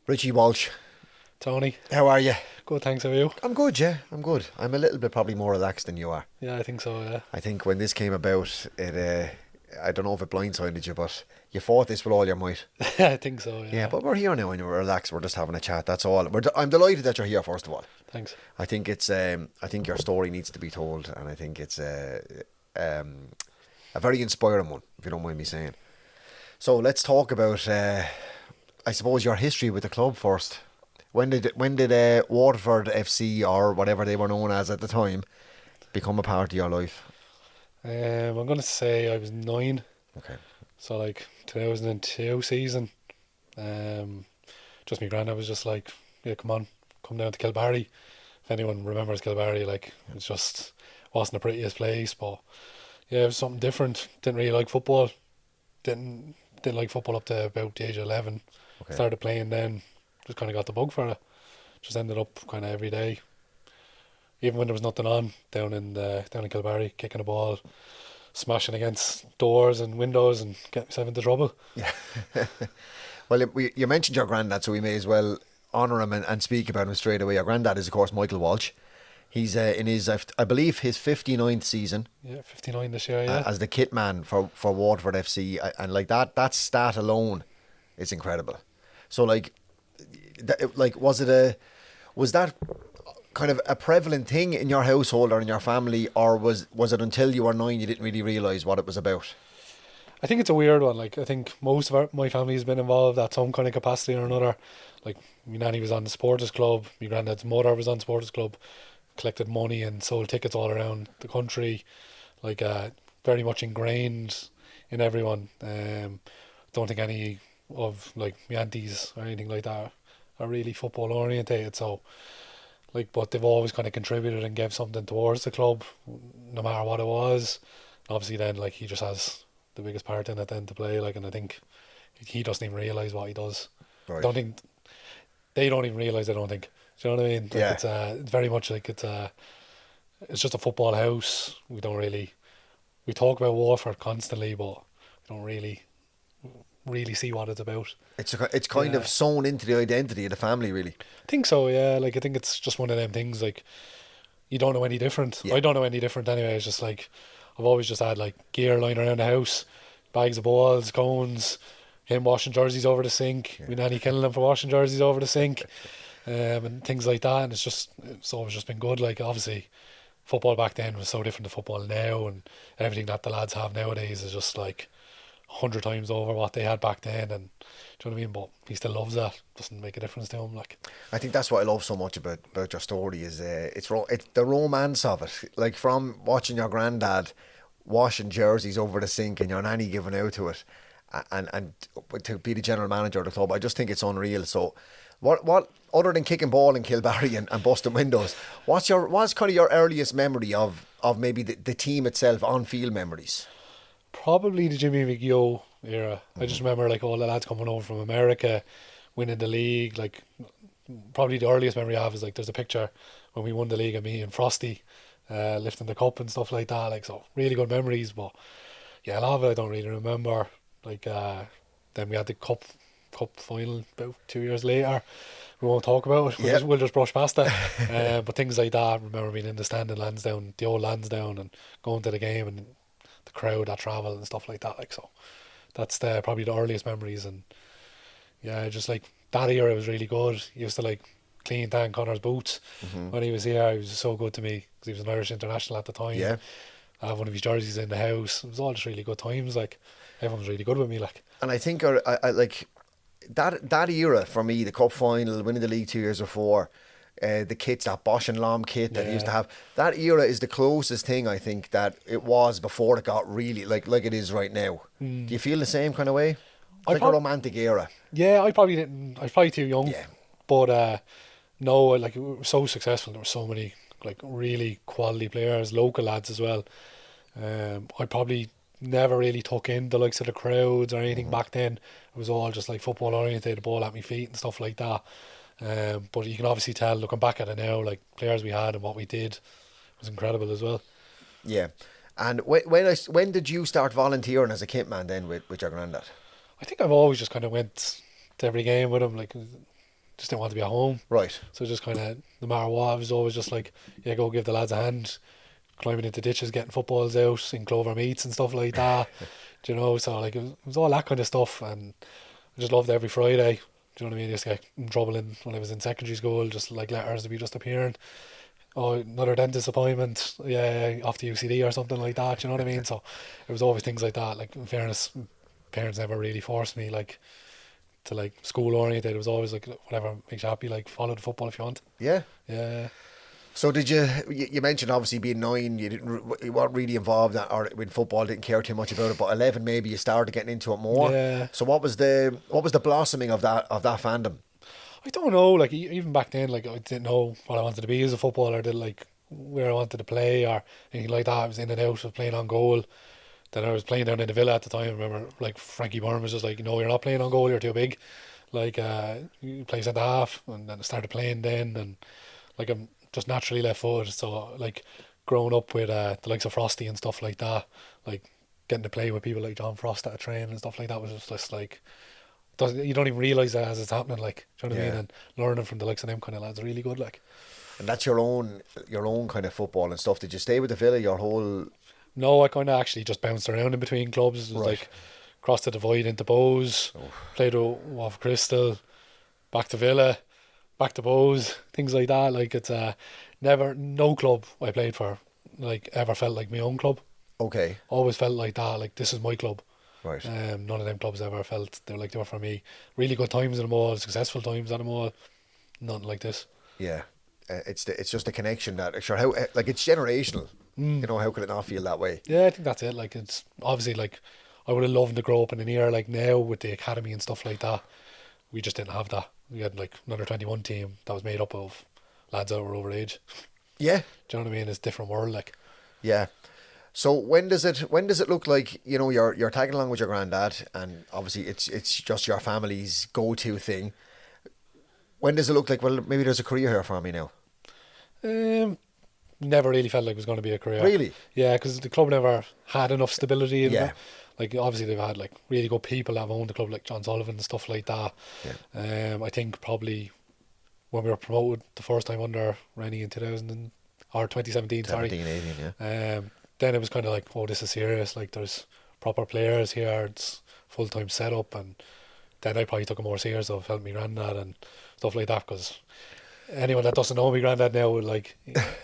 Richy Walsh, Tony, how are you? good, thanks, how are you? I'm good, yeah, I'm good. I'm a little bit probably more relaxed than you are. Yeah, I think so, yeah. I think when this came about, I don't know if it blindsided you, but you fought this with all your might. I think so, yeah. Yeah, but we're here now and we're relaxed. We're just having a chat. That's all. I'm delighted that you're here. First of all, Thanks. I think I think your story needs to be told, and I think it's a very inspiring one, if you don't mind me saying. So let's talk about, I suppose, your history with the club first. When did Waterford FC, or whatever they were known as at the time, become a part of your life? I'm going to say I was 9. Okay. So, 2002 season. Just my granddad was just like, yeah, come down to Kilbarry. If anyone remembers Kilbarry, it's just wasn't the prettiest place, but yeah, it was something different. Didn't really like football. Didn't like football up to about the age of 11. Okay. Started playing then. Just kind of got the bug for it. Just ended up kind of every day, even when there was nothing on, down in Kilbarry, kicking a ball, smashing against doors and windows, and getting myself into trouble. Yeah. Well, you mentioned your granddad, so we may as well honour him and speak about him straight away. Your granddad is, of course, Michael Walsh. He's in his, I believe, his 59th season. Yeah, 59 this year. Yeah, as the kit man for Waterford FC, and that stat alone is incredible. So was that kind of a prevalent thing in your household or in your family, or was it until you were 9 you didn't really realise what it was about? I think it's a weird one. I think most of my family has been involved at some kind of capacity or another. My nanny was on the supporters club. My granddad's mother was on the supporters club. Collected money and sold tickets all around the country. Very much ingrained in everyone. Don't think any of my aunties or anything like that are really football orientated. So, but they've always kind of contributed and gave something towards the club, no matter what it was. Obviously, then he just has the biggest part in it then to play. And I think he doesn't even realise what he does. Right. Don't think they don't even realise. I don't think. Do you know what I mean? Yeah. It's very much it's just a football house. We talk about Waterford constantly, but we don't really see what it's about. It's kind of sewn into the identity of the family, really. I think so, yeah. I think it's just one of them things, you don't know any different. Yeah. I don't know any different anyway. It's just I've always just had gear lying around the house, bags of balls, cones, him washing jerseys over the sink, my nanny killing him for washing jerseys over the sink, and things like that. And it's always just been good. Obviously, football back then was so different to football now, and everything that the lads have nowadays is just 100 times over what they had back then. And do you know what I mean? But he still loves that. Doesn't make a difference to him. I think that's what I love so much about your story is it's the romance of it. From watching your granddad washing jerseys over the sink and your nanny giving out to it, and to be the general manager of the club, I just think it's unreal. So what other than kicking ball in Kilbarry and busting windows, what's kind of your earliest memory of maybe the team itself, on field memories? Probably the Jimmy McGill era. I just remember all the lads coming over from America, winning the league. Probably the earliest memory I have is there's a picture when we won the league of me and Frosty lifting the cup and stuff like that. So really good memories. But yeah, a lot of it I don't really remember. Then we had the cup final about 2 years later. We won't talk about it. We'll just brush past that. But things like that. I remember being in the stand in Lansdowne, the old Lansdowne, and going to the game and the crowd that travel and stuff like that. So that's probably the earliest memories. And yeah, just that era was really good. He used to clean Dan Connor's boots when he was here. He was so good to me because he was an Irish international at the time. Yeah. I have one of his jerseys in the house. It was all just really good times. Everyone was really good with me. And I think I that era for me, the cup final, winning the league 2 years before, the kits, that Bosch and Lom kit that he used to have, that era is the closest thing I think that it was before it got really like it is right now. Do you feel the same kind of way? It's a romantic era. Yeah, I probably didn't. I was probably too young. Yeah. But no, it was so successful. There were so many really quality players, local lads as well. I probably never really took in the likes of the crowds or anything back then. It was all just football oriented, the ball at my feet and stuff like that. But you can obviously tell, looking back at it now, players we had and what we did was incredible as well. Yeah. And when did you start volunteering as a kit man then with your granddad? I think I've always just kind of went to every game with him. just didn't want to be at home. Right. So just kind of, no matter what, I was always just like, yeah, go give the lads a hand, climbing into ditches, getting footballs out in clover meets and stuff like that. Do you know? So like it was all that kind of stuff, and I just loved every Friday. Do you know what I mean? I used to get in trouble when I was in secondary school, just like letters to be just appearing. Oh, another dentist appointment, yeah, off to UCD or something like that. Do you know what I mean? So it was always things like that. Like, in fairness, parents never really forced me like to like school oriented. It was always like whatever makes you happy. Like, follow the football if you want. Yeah. Yeah. So did you mentioned obviously being 9, you weren't really involved or in football, didn't care too much about it, but 11 maybe you started getting into it more. Yeah. So what was the blossoming of that fandom? I don't know, like even back then, like I didn't know what I wanted to be as a footballer, did like where I wanted to play or anything like that. I was in and out of playing on goal. Then I was playing down in the Villa at the time. I remember like Frankie Byrne was just like, you're not playing on goal, you're too big. Like you play centre half, and then I started playing then, and like I'm just naturally left footed. So like growing up with the likes of Frosty and stuff like that, like getting to play with people like John Frost at a train and stuff like that was just like, you don't even realise that as it's happening, like, do you know what I mean? And learning from the likes of them kind of lads are really good, like. And that's your own kind of football and stuff. Did you stay with the Villa your whole? No, I kind of actually just bounced around in between clubs. It was like crossed the divide into Bowes, played with Waterford Crystal, back to Villa, back to Bowes, things like that. Like, it's no club I played for like ever felt like my own club. Okay. Always felt like that, like this is my club. Right. None of them clubs ever felt they were for me. Really good times in them all, successful times in them all. Nothing like this. Yeah, it's just a connection that sure how like it's generational. You know, how could it not feel that way? Yeah, I think that's it. Like, it's obviously like I would have loved to grow up in an era like now with the academy and stuff like that. We just didn't have that. We had like another 21 team that was made up of lads that were over age. Yeah. Do you know what I mean? It's a different world, like. Yeah. So when does it look like, you're tagging along with your granddad, and obviously it's just your family's go-to thing. When does it look like, well, maybe there's a career here for me now? Never really felt like it was going to be a career. Really? Yeah, because the club never had enough stability in Yeah. it. Like, obviously they've had like really good people that have owned the club, like John Sullivan and stuff like that. Yeah. I think probably when we were promoted the first time under Rennie in 2017, 17, 18, yeah. then it was kind of like, oh, this is serious. Like, there's proper players here. It's full-time setup. And then I probably took it more serious of helping me granddad and stuff like that, because anyone that doesn't know me granddad now would like,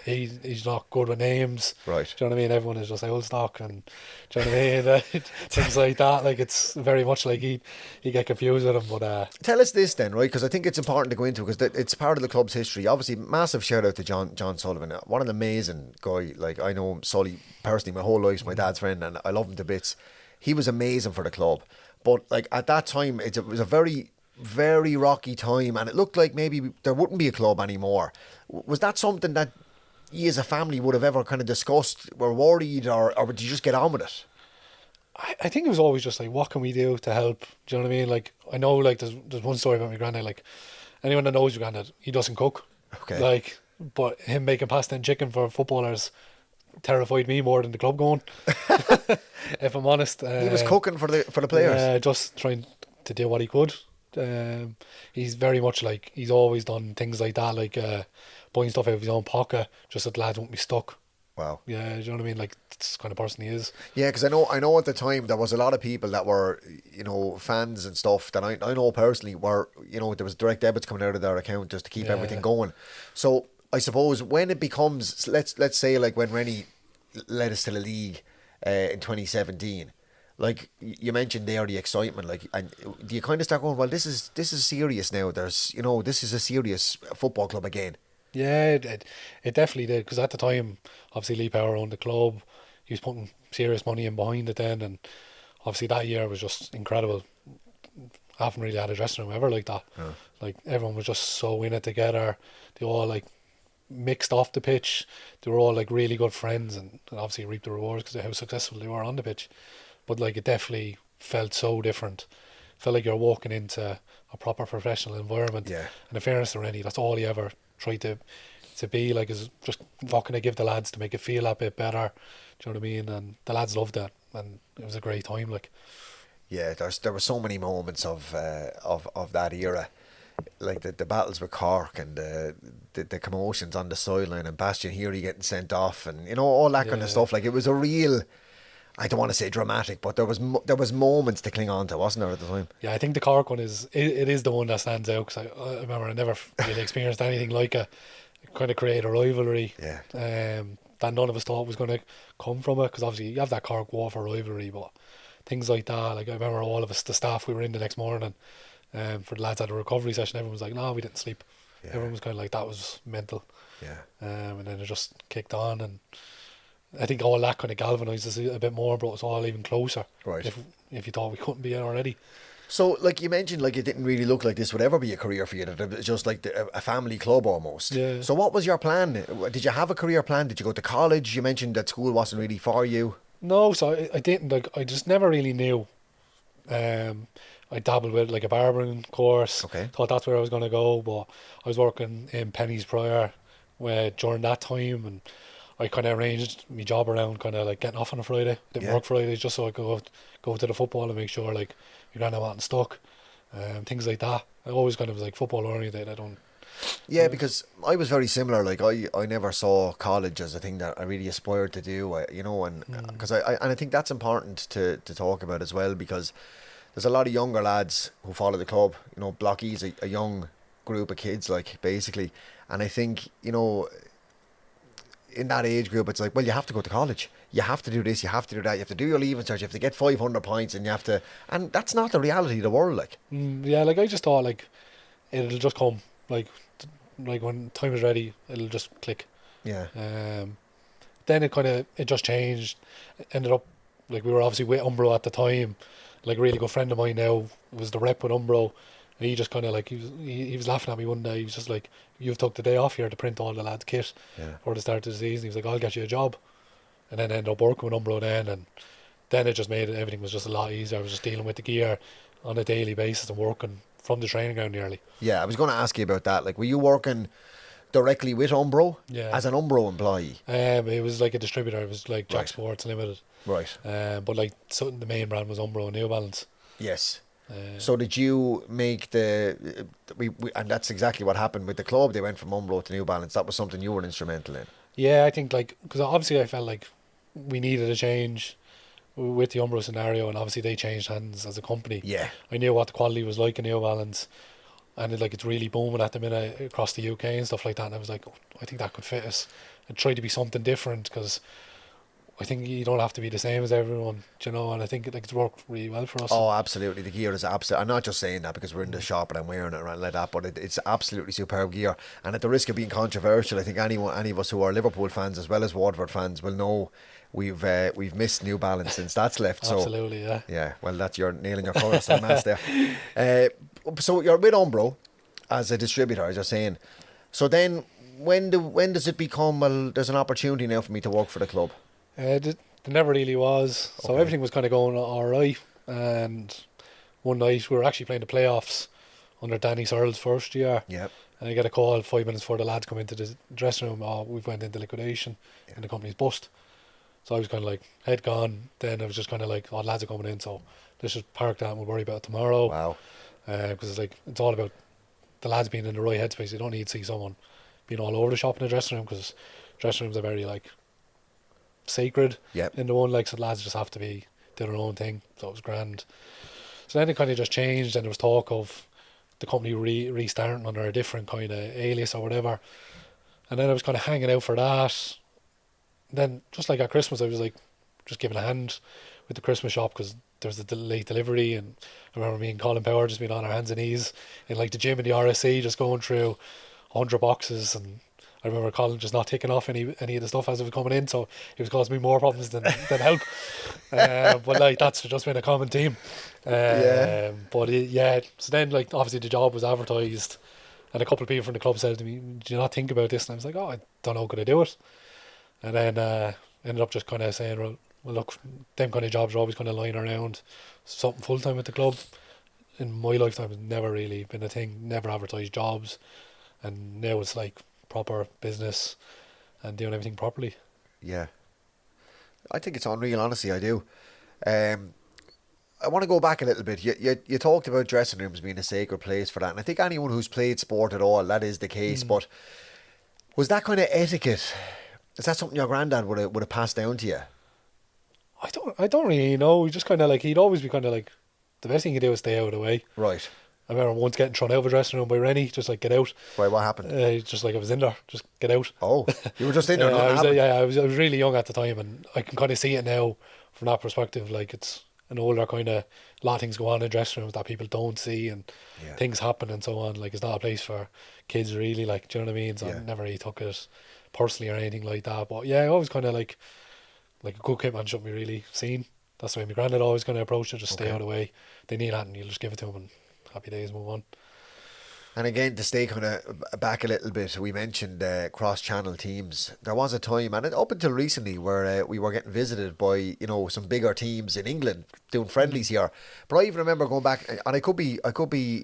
he's not good with names. Right. Do you know what I mean? Everyone is just old stock, and do you know what I mean? Things like that. Like, it's very much like he get confused with him. But tell us this then, right? Because I think it's important to go into, because it's part of the club's history. Obviously, massive shout out to John Sullivan. What an amazing guy. Like, I know him Sully personally my whole life. He's my dad's friend, and I love him to bits. He was amazing for the club. But like at that time, it was a very, very rocky time, and it looked like maybe there wouldn't be a club anymore. Was that something that you as a family would have ever kind of discussed, were worried, or did you just get on with it? I think it was always just like, what can we do to help? Do you know what I mean? Like, I know like there's one story about my granddad. Like, anyone that knows your granddad, he doesn't cook. Okay. Like, but him making pasta and chicken for footballers terrified me more than the club going. If I'm honest, He was cooking for the players. just trying to do what he could. He's very much like, he's always done things like that, like buying stuff out of his own pocket just so the lads won't be stuck. Wow. Yeah, do you know what I mean? Like, that's the kind of person he is. Yeah, because I know at the time there was a lot of people that were, fans and stuff that I know personally were, there was direct debits coming out of their account just to keep everything going. So I suppose when it becomes, let's say like when Rennie led us to the league in 2017, like you mentioned there, the excitement, like, and do you kind of start going, well, this is serious now. There's, this is a serious football club again. Yeah, it definitely did, because at the time, obviously Lee Power owned the club. He was putting serious money in behind it then, and obviously that year was just incredible. I haven't really had a dressing room ever like that. Yeah. Like, everyone was just so in it together. They all like mixed off the pitch. They were all like really good friends, and obviously reaped the rewards because of how successful they were on the pitch. But like, it definitely felt so different. Felt like you're walking into a proper professional environment. Yeah. And in fairness to Rennie, that's all he ever tried to be, like, is just what can I give the lads to make it feel a bit better. Do you know what I mean? And the lads loved that, and it was a great time. Like, yeah, there were so many moments of that era. like the battles with Cork and the commotions on the sideline and Bastian Healy getting sent off and all that kind of stuff. Like it was a real, I don't want to say dramatic, but there was moments to cling on to, wasn't there, at the time? Yeah, I think the Cork one it is the one that stands out because I remember I never really experienced anything like it. It kind of created a rivalry. Yeah. That none of us thought was going to come from it, because obviously you have that Cork Waterford rivalry, but things like that, like I remember all of us, the staff, we were in the next morning for the lads at a recovery session, everyone was like, no, we didn't sleep. Yeah. Everyone was kind of like, that was mental. Yeah. And then it just kicked on, and I think all that kind of galvanised us a bit more, brought us all even closer. Right. If you thought we couldn't be in already. So, like you mentioned, like it didn't really look like this would ever be a career for you. That it was just like a family club almost. Yeah. So, what was your plan? Did you have a career plan? Did you go to college? You mentioned that school wasn't really for you. No, so I didn't. Like, I just never really knew. I dabbled with like a barbering course. Okay. Thought that's where I was going to go, but I was working in Penny's prior during that time, and I kind of arranged my job around kind of like getting off on a Friday. Didn't work Fridays just so I could go to the football and make sure like my grandma wasn't stuck, things like that. I always kind of was like football oriented. I don't. Yeah, because I was very similar. Like I never saw college as a thing that I really aspired to do. And because I think that's important to talk about as well, because there's a lot of younger lads who follow the club. Blockie's a young group of kids, like basically, and I think in that age group, it's like, well, you have to go to college. You have to do this. You have to do that. You have to do your leaving cert. You have to get 500 points, and you have to. And that's not the reality of the world. Like, yeah, like I just thought like it'll just come. Like when time is ready, it'll just click. Yeah. Then it just changed. Ended up like we were obviously with Umbro at the time. Like a really good friend of mine now was the rep with Umbro. And he just kind of like, he was laughing at me one day. He was just like, you've took the day off here to print all the lads' kit for the start of the season. He was like, I'll get you a job. And then ended up working with Umbro then. And then it just made it, everything was just a lot easier. I was just dealing with the gear on a daily basis and working from the training ground nearly. Yeah, I was going to ask you about that. Like, were you working directly with Umbro as an Umbro employee? It was like a distributor. It was like Jack Right. Sports Limited. Right. But like the main brand was Umbro and New Balance. Yes. So did you make and that's exactly what happened with the club. They went from Umbro to New Balance. That was something you were instrumental in. Yeah, I think like, because obviously I felt like we needed a change with the Umbro scenario, and obviously they changed hands as a company. Yeah. I knew what the quality was like in New Balance, and it's really booming at the minute across the UK and stuff like that, and I was like, I think that could fit us and try to be something different, because I think you don't have to be the same as everyone, and I think it's worked really well for us. Oh, absolutely. The gear is absolutely. I'm not just saying that because we're in the shop and I'm wearing it around like that, but it's absolutely superb gear. And at the risk of being controversial, I think any of us who are Liverpool fans as well as Waterford fans will know we've missed New Balance since that's left. So Absolutely, yeah. Yeah, well, you're nailing your colours to the mast there. So you're with Umbro as a distributor, as you're saying. So then, when does it become? Well, there's an opportunity now for me to work for the club. There never really was. So everything was kind of going all right. And one night we were actually playing the playoffs under Danny Searle's first year. Yep. And I get a call 5 minutes before the lads come into the dressing room. Oh, we've went into liquidation and the company's bust. So I was kind of like, head gone. Then I was just kind of like, oh, lads are coming in, so let's just park that and we'll worry about it tomorrow. Wow. Because it's all about the lads being in the right headspace. You don't need to see someone being all over the shop in the dressing room, because dressing rooms are very sacred in the one, so the lads just have to do their own thing. So it was grand. So then it kind of just changed, and there was talk of the company restarting under a different kind of alias or whatever. And then I was kind of hanging out for that. Then just like at Christmas, I was like just giving a hand with the Christmas shop, because there was a late delivery, and I remember me and Colin Power just being on our hands and knees in the gym in the RSC, just going through 100 boxes. And I remember Colin just not taking off any of the stuff as it was coming in, so it was causing me more problems than help. But that's just been a common theme. So then obviously the job was advertised, and a couple of people from the club said to me, "Do you not think about this?" And I was like, "Oh, I don't know, could I do it?" And then ended up just kind of saying, well, look, them kind of jobs are always kind of lying around. Something full time at the club in my lifetime has never really been a thing. Never advertised jobs, and now it's proper business and doing everything properly. Yeah, I think it's unreal. Honestly, I do. I want to go back a little bit. You talked about dressing rooms being a sacred place for that, and I think anyone who's played sport at all, that is the case. But was that kind of etiquette? Is that something your granddad would have passed down to you? I don't really know. Just kind of like, he'd always be kind of like, the best thing you do is stay out of the way. Right. I remember once getting thrown out of a dressing room by Rennie, just like, get out. Right, what happened? Just like, I was in there, just get out. Oh, you were just in there. I was really young at the time, and I can kind of see it now from that perspective. Like, it's an older kind of, a lot of things go on in dressing rooms that people don't see, and things happen and so on. Like, it's not a place for kids really, like, do you know what I mean? So I never really took it personally or anything like that. But yeah, I always kind of like a good kit man shouldn't be really seen. That's the way my granddad always kind of approached it, just stay out of the way. They need that and you'll just give it to them and happy days, move on. And again, to stay kind of back a little bit, we mentioned cross-channel teams. There was a time, and up until recently, where we were getting visited by some bigger teams in England doing friendlies here. But I even remember going back, and I could be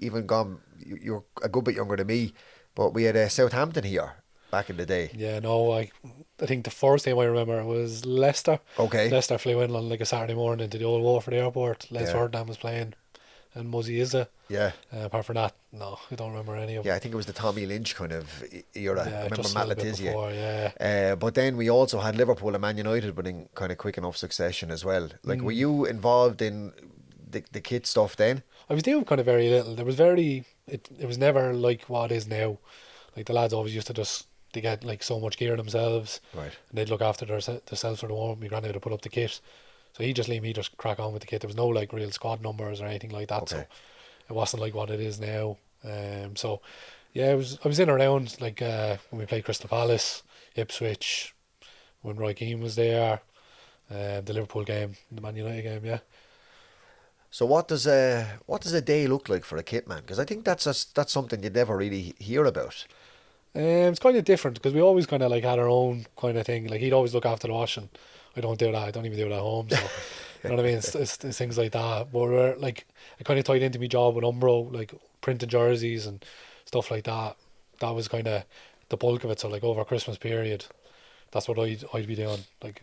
even gone. You're a good bit younger than me, but we had Southampton here back in the day. Yeah, no, I think the first time I remember was Leicester. Okay. Leicester flew in on like a Saturday morning to the old Waterford airport. Les Ferdinand was playing, and Muzzy Izza. Yeah. Apart from that, no, I don't remember any of them. Yeah, I think it was the Tommy Lynch kind of era. Yeah, I remember just Matt a bit Letizia. before, yeah. But then we also had Liverpool and Man United, but in kind of quick enough succession as well. Like, were you involved in the kit stuff then? I was doing kind of very little. There was it was never like what it is now. Like, the lads always used to they get like so much gear themselves. Right. And they'd look after themselves for the warm. My granddad would put up the kit. So he'd just leave me just crack on with the kit. There was no like real squad numbers or anything like that. Okay. So it wasn't like what it is now. So yeah, I was in around like when we played Crystal Palace, Ipswich, when Roy Keane was there, the Liverpool game, the Man United game, yeah. So what does a day look like for a kit man? Because I think that's something you'd never really hear about. It's kind of different because we always kind of like had our own kind of thing. Like, he'd always look after the washing. I don't do that. I don't even do it at home. So you know what I mean? It's things like that. But we're like, it kind of tied into my job with Umbro, like printing jerseys and stuff like that. That was kind of the bulk of it. So like over Christmas period, that's what I'd be doing. Like,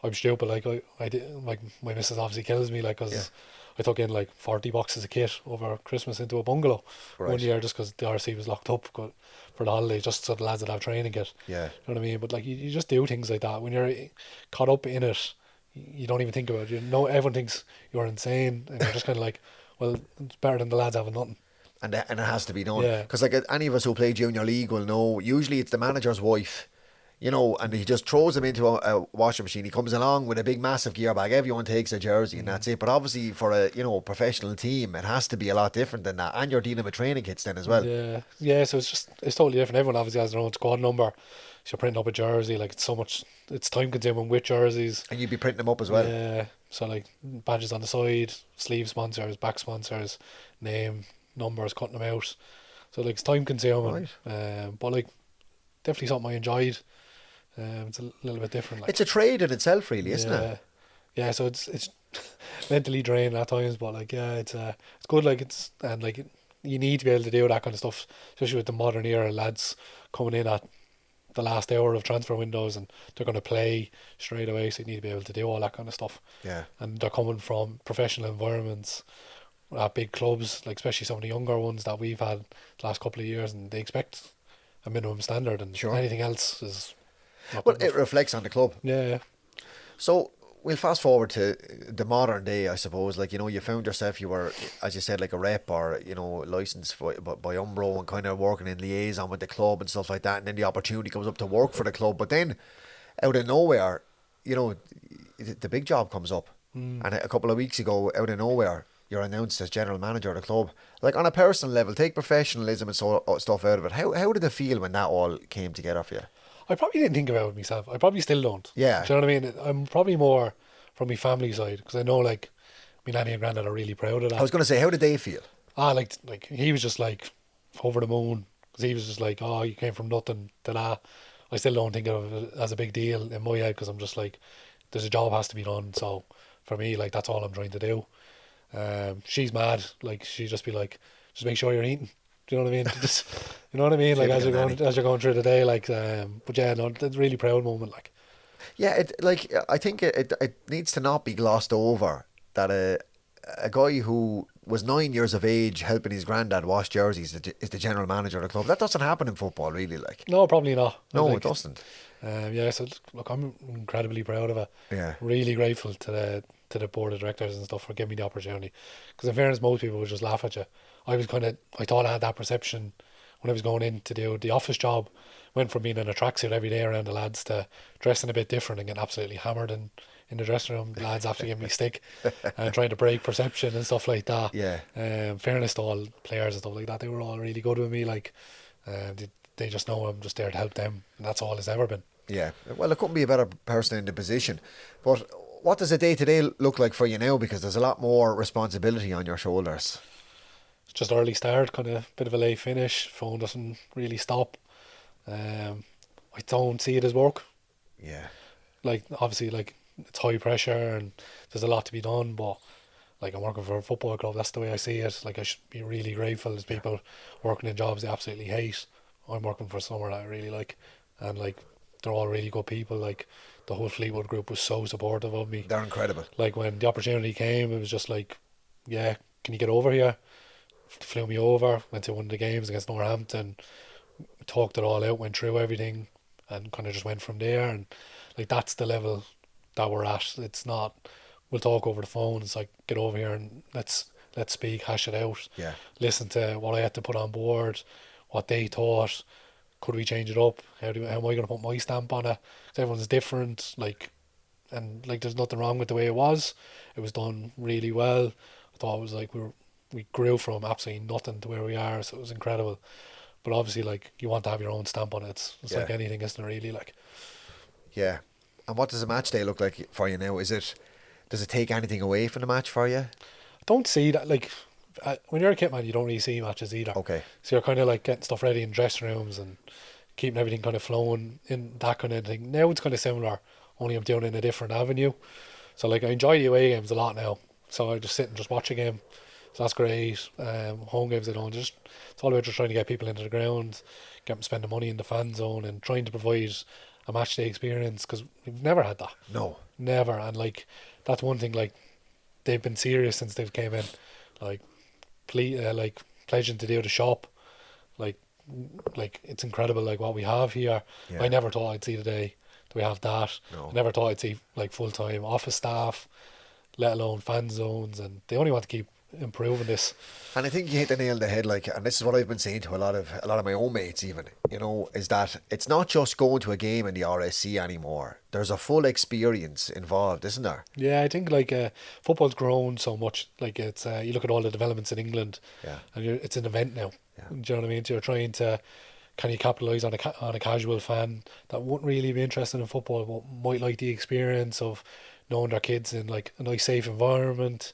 I'm stupid. Like, I did, like, my missus obviously kills me, like, because I took in like 40 boxes of kit over Christmas into a bungalow one year just because the RC was locked up for the holidays, just so the lads would have training kit. Yeah. You know what I mean? But like, you just do things like that when you're caught up in it. You don't even think about it. Everyone thinks you're insane, and you're just kind of like, well, it's better than the lads having nothing. And it has to be done. Yeah. Because like any of us who play junior league will know, usually it's the manager's wife, and he just throws them into a washing machine. He comes along with a big massive gear bag. Everyone takes a jersey and that's it. But obviously for a professional team, it has to be a lot different than that. And you're dealing with training kits then as well. Yeah. So it's totally different. Everyone obviously has their own squad number. So you're printing up a jersey, like, it's time consuming with jerseys. And you'd be printing them up as well. Yeah. So like badges on the side, sleeve sponsors, back sponsors, name, numbers, cutting them out. So like, it's time consuming. Right. But like, definitely something I enjoyed. It's a little bit different. Like, it's a trade in itself, really, isn't it? Yeah, so it's mentally draining at times, but like, yeah, it's good. Like, you need to be able to do that kind of stuff, especially with the modern era lads coming in at the last hour of transfer windows and they're going to play straight away. So you need to be able to do all that kind of stuff. Yeah, and they're coming from professional environments at big clubs, like especially some of the younger ones that we've had the last couple of years, and they expect a minimum standard, and anything else is. Well, it reflects on the club. Yeah. So we'll fast forward to the modern day, I suppose. Like, you found yourself, you were, as you said, like a rep or, licensed by Umbro and kind of working in liaison with the club and stuff like that. And then the opportunity comes up to work for the club. But then out of nowhere, the big job comes up. And a couple of weeks ago, out of nowhere, you're announced as general manager of the club. Like, on a personal level, take professionalism and stuff out of it. How did it feel when that all came together for you? I probably didn't think about it myself. I probably still don't. Yeah. Do you know what I mean? I'm probably more from my family side, because I know, like, my nanny and granddad are really proud of that. I was going to say, how did they feel? Like he was just like over the moon, because he was just like, oh, you came from nothing to that. I still don't think of it as a big deal in my head, because I'm just like, there's a job has to be done. So for me, like, that's all I'm trying to do. She's mad. Like, she'd just be like, just make sure you're eating. Do you know what I mean? Just, you know what I mean? Like, as you're going through the day, like, but yeah, no, it's a really proud moment, like. Yeah, I think it needs to not be glossed over that a guy who was 9 years of age helping his granddad wash jerseys is the general manager of the club. That doesn't happen in football, really. Like, No, probably not. no, Like, it doesn't. yeah, so look, I'm incredibly proud of it. Yeah. Really grateful to the board of directors and stuff for giving me the opportunity. Because in fairness, most people would just laugh at you. I thought I had that perception when I was going in to do the office job. Went from being in a tracksuit every day around the lads to dressing a bit different and getting absolutely hammered in the dressing room. The lads after giving me stick and trying to break perception and stuff like that. Yeah. Fairness to all players and stuff like that, they were all really good with me. Like, they just know I'm just there to help them, and that's all it's ever been. Yeah. Well, there couldn't be a better person in the position. But what does a day-to-day look like for you now? Because there's a lot more responsibility on your shoulders. It's just early start, kind of bit of a late finish. Phone doesn't really stop. I don't see it as work. Yeah. Like, obviously, like, it's high pressure and there's a lot to be done, but like, I'm working for a football club. That's the way I see it. Like, I should be really grateful. There's people working in jobs they absolutely hate. I'm working for somewhere that I really like, and like, they're all really good people. Like, the whole Fleetwood group was so supportive of me. They're incredible. Like, when the opportunity came, it was just like, yeah, can you get over here? Flew me over, went to one of the games against Northampton, talked it all out, went through everything, and kind of just went from there. And like, that's the level that we're at. It's not, we'll talk over the phone. It's like, get over here and let's speak, hash it out. Yeah. Listen to what I had to put on board, what they thought. Could we change it up? How am I going to put my stamp on it? 'Cause everyone's different. Like, and like, there's nothing wrong with the way it was. It was done really well. I thought it was like we grew from absolutely nothing to where we are, so it was incredible. But obviously, like, you want to have your own stamp on it. It's like anything, isn't it, really? Like, yeah. And what does a match day look like for you now? Does it take anything away from the match for you? I don't see that. Like, when you're a kit man, you don't really see matches either. Okay. So you're kind of like getting stuff ready in dressing rooms and keeping everything kind of flowing in that kind of thing. Now it's kind of similar, only I'm doing it in a different avenue. So like, I enjoy the away games a lot now. So I just sit and just watch a game. So that's great. Home games I don't. It's all about just trying to get people into the ground, get them to spend the money in the fan zone, and trying to provide a match day experience, because we've never had that. No. Never. And like, that's one thing. Like, they've been serious since they've came in. Like, like pledging to do the shop. Like it's incredible. Like, what we have here. Yeah. I never thought I'd see the day that we have that. No. I never thought I'd see like full-time office staff, let alone fan zones, and they only want to keep improving this. And I think you hit the nail on the head, like, and this is what I've been saying to a lot of my own mates even, you know, is that it's not just going to a game in the RSC anymore. There's a full experience involved, isn't there? Yeah, I think like football's grown so much. Like, it's you look at all the developments in England, and it's an event now. Yeah. Do you know what I mean? So you're trying to, can you capitalise on a casual fan that wouldn't really be interested in football, but might like the experience of knowing their kids in like a nice safe environment,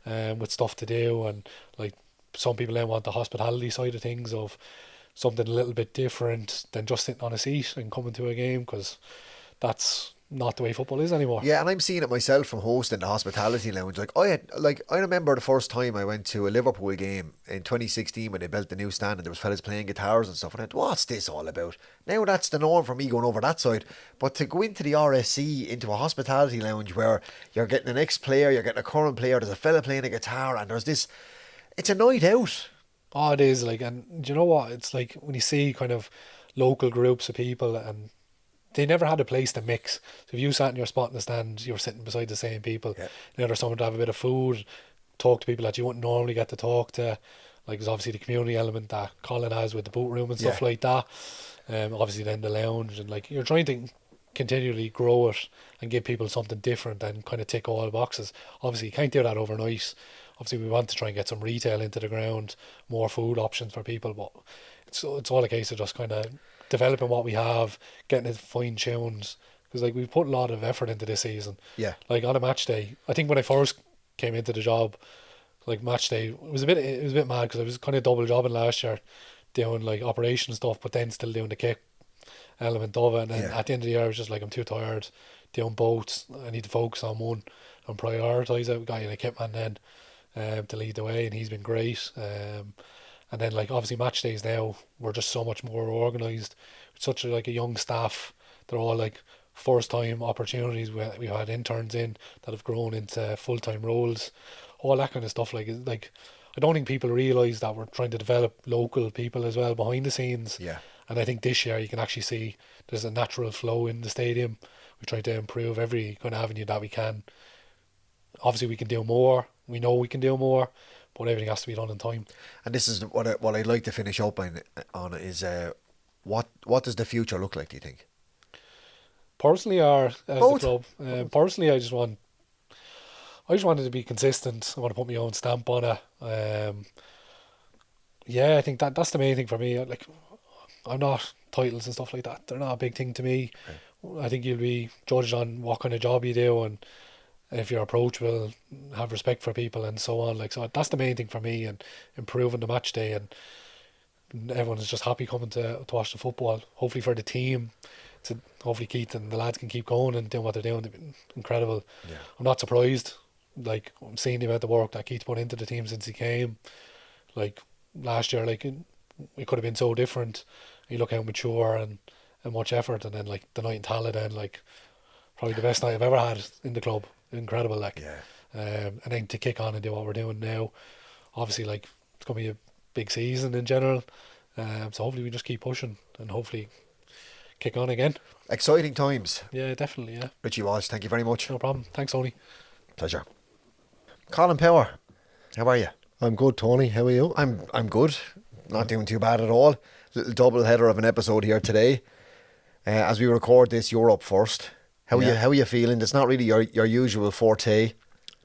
with stuff to do. And like, some people then want the hospitality side of things, of something a little bit different than just sitting on a seat and coming to a game, because that's not the way football is anymore. Yeah, and I'm seeing it myself from hosting the hospitality lounge. I remember the first time I went to a Liverpool game in 2016 when they built the new stand and there was fellas playing guitars and stuff, and I thought, what's this all about? Now that's the norm for me going over that side. But to go into the RSC, into a hospitality lounge where you're getting an ex-player, you're getting a current player, there's a fella playing a guitar, and there's this, it's a night out. Oh, it is. Like, and do you know what? It's like when you see kind of local groups of people, and they never had a place to mix. So if you sat in your spot in the stand, you were sitting beside the same people. Yeah. Now there's someone to have a bit of food, talk to people that you wouldn't normally get to talk to. Like, there's obviously the community element that Colin has with the bootroom and stuff like that. Obviously then the lounge, and like, you're trying to continually grow it and give people something different and kind of tick all the boxes. Obviously you can't do that overnight. Obviously we want to try and get some retail into the ground, more food options for people, but it's all a case of just kind of developing what we have, getting it fine-tuned, because like, we've put a lot of effort into this season. Yeah. Like, on a match day, I think when I first came into the job, like, match day, it was a bit mad, because I was kind of double jobbing last year, doing like operation stuff, but then still doing the kick element of it. And then at the end of the year I was just like, I'm too tired doing both, I need to focus on one and prioritise it. We got in a kitman then to lead the way, and he's been great. And then like, obviously match days now, we're just so much more organised. It's such a young staff. They're all like first time opportunities. We had interns in that have grown into full time roles. all that kind of stuff. Like I don't think people realise that we're trying to develop local people as well behind the scenes. Yeah. And I think this year you can actually see there's a natural flow in the stadium. We try to improve every kind of avenue that we can. Obviously, we can do more. We know we can do more, but everything has to be done in time. And this is what I'd like to finish up on is what does the future look like, do you think? Personally, or as Both. the club, personally, I just wanted to be consistent. I want to put my own stamp on it. Yeah, I think that's the main thing for me. Like, I'm not titles and stuff like that. They're not a big thing to me. Okay. I think you'll be judged on what kind of job you do and if you're approachable, have respect for people and so on. Like, so that's the main thing for me, and improving the match day, and everyone's just happy coming to watch the football. Hopefully for the team, hopefully Keith and the lads can keep going and doing what they're doing. They've been incredible. Yeah. I'm not surprised. Like, I'm seeing the amount of work that Keith put into the team since he came. Like, last year, like, it could have been so different. You look how mature and much effort, and then like the night in Tallaght, like probably the best night I've ever had in the club. Incredible, like. Yeah. And then to kick on and do what we're doing now, obviously, like, it's going to be a big season in general. So hopefully we just keep pushing and hopefully kick on again. Exciting times. Yeah, definitely, yeah. Richy Walsh, thank you very much. No problem. Thanks, Tony. Pleasure. Colin Power, how are you? I'm good, Tony. How are you? I'm good. Not doing too bad at all. Little double header of an episode here today. As we record this, you're up first. How are you feeling? It's not really your usual forte.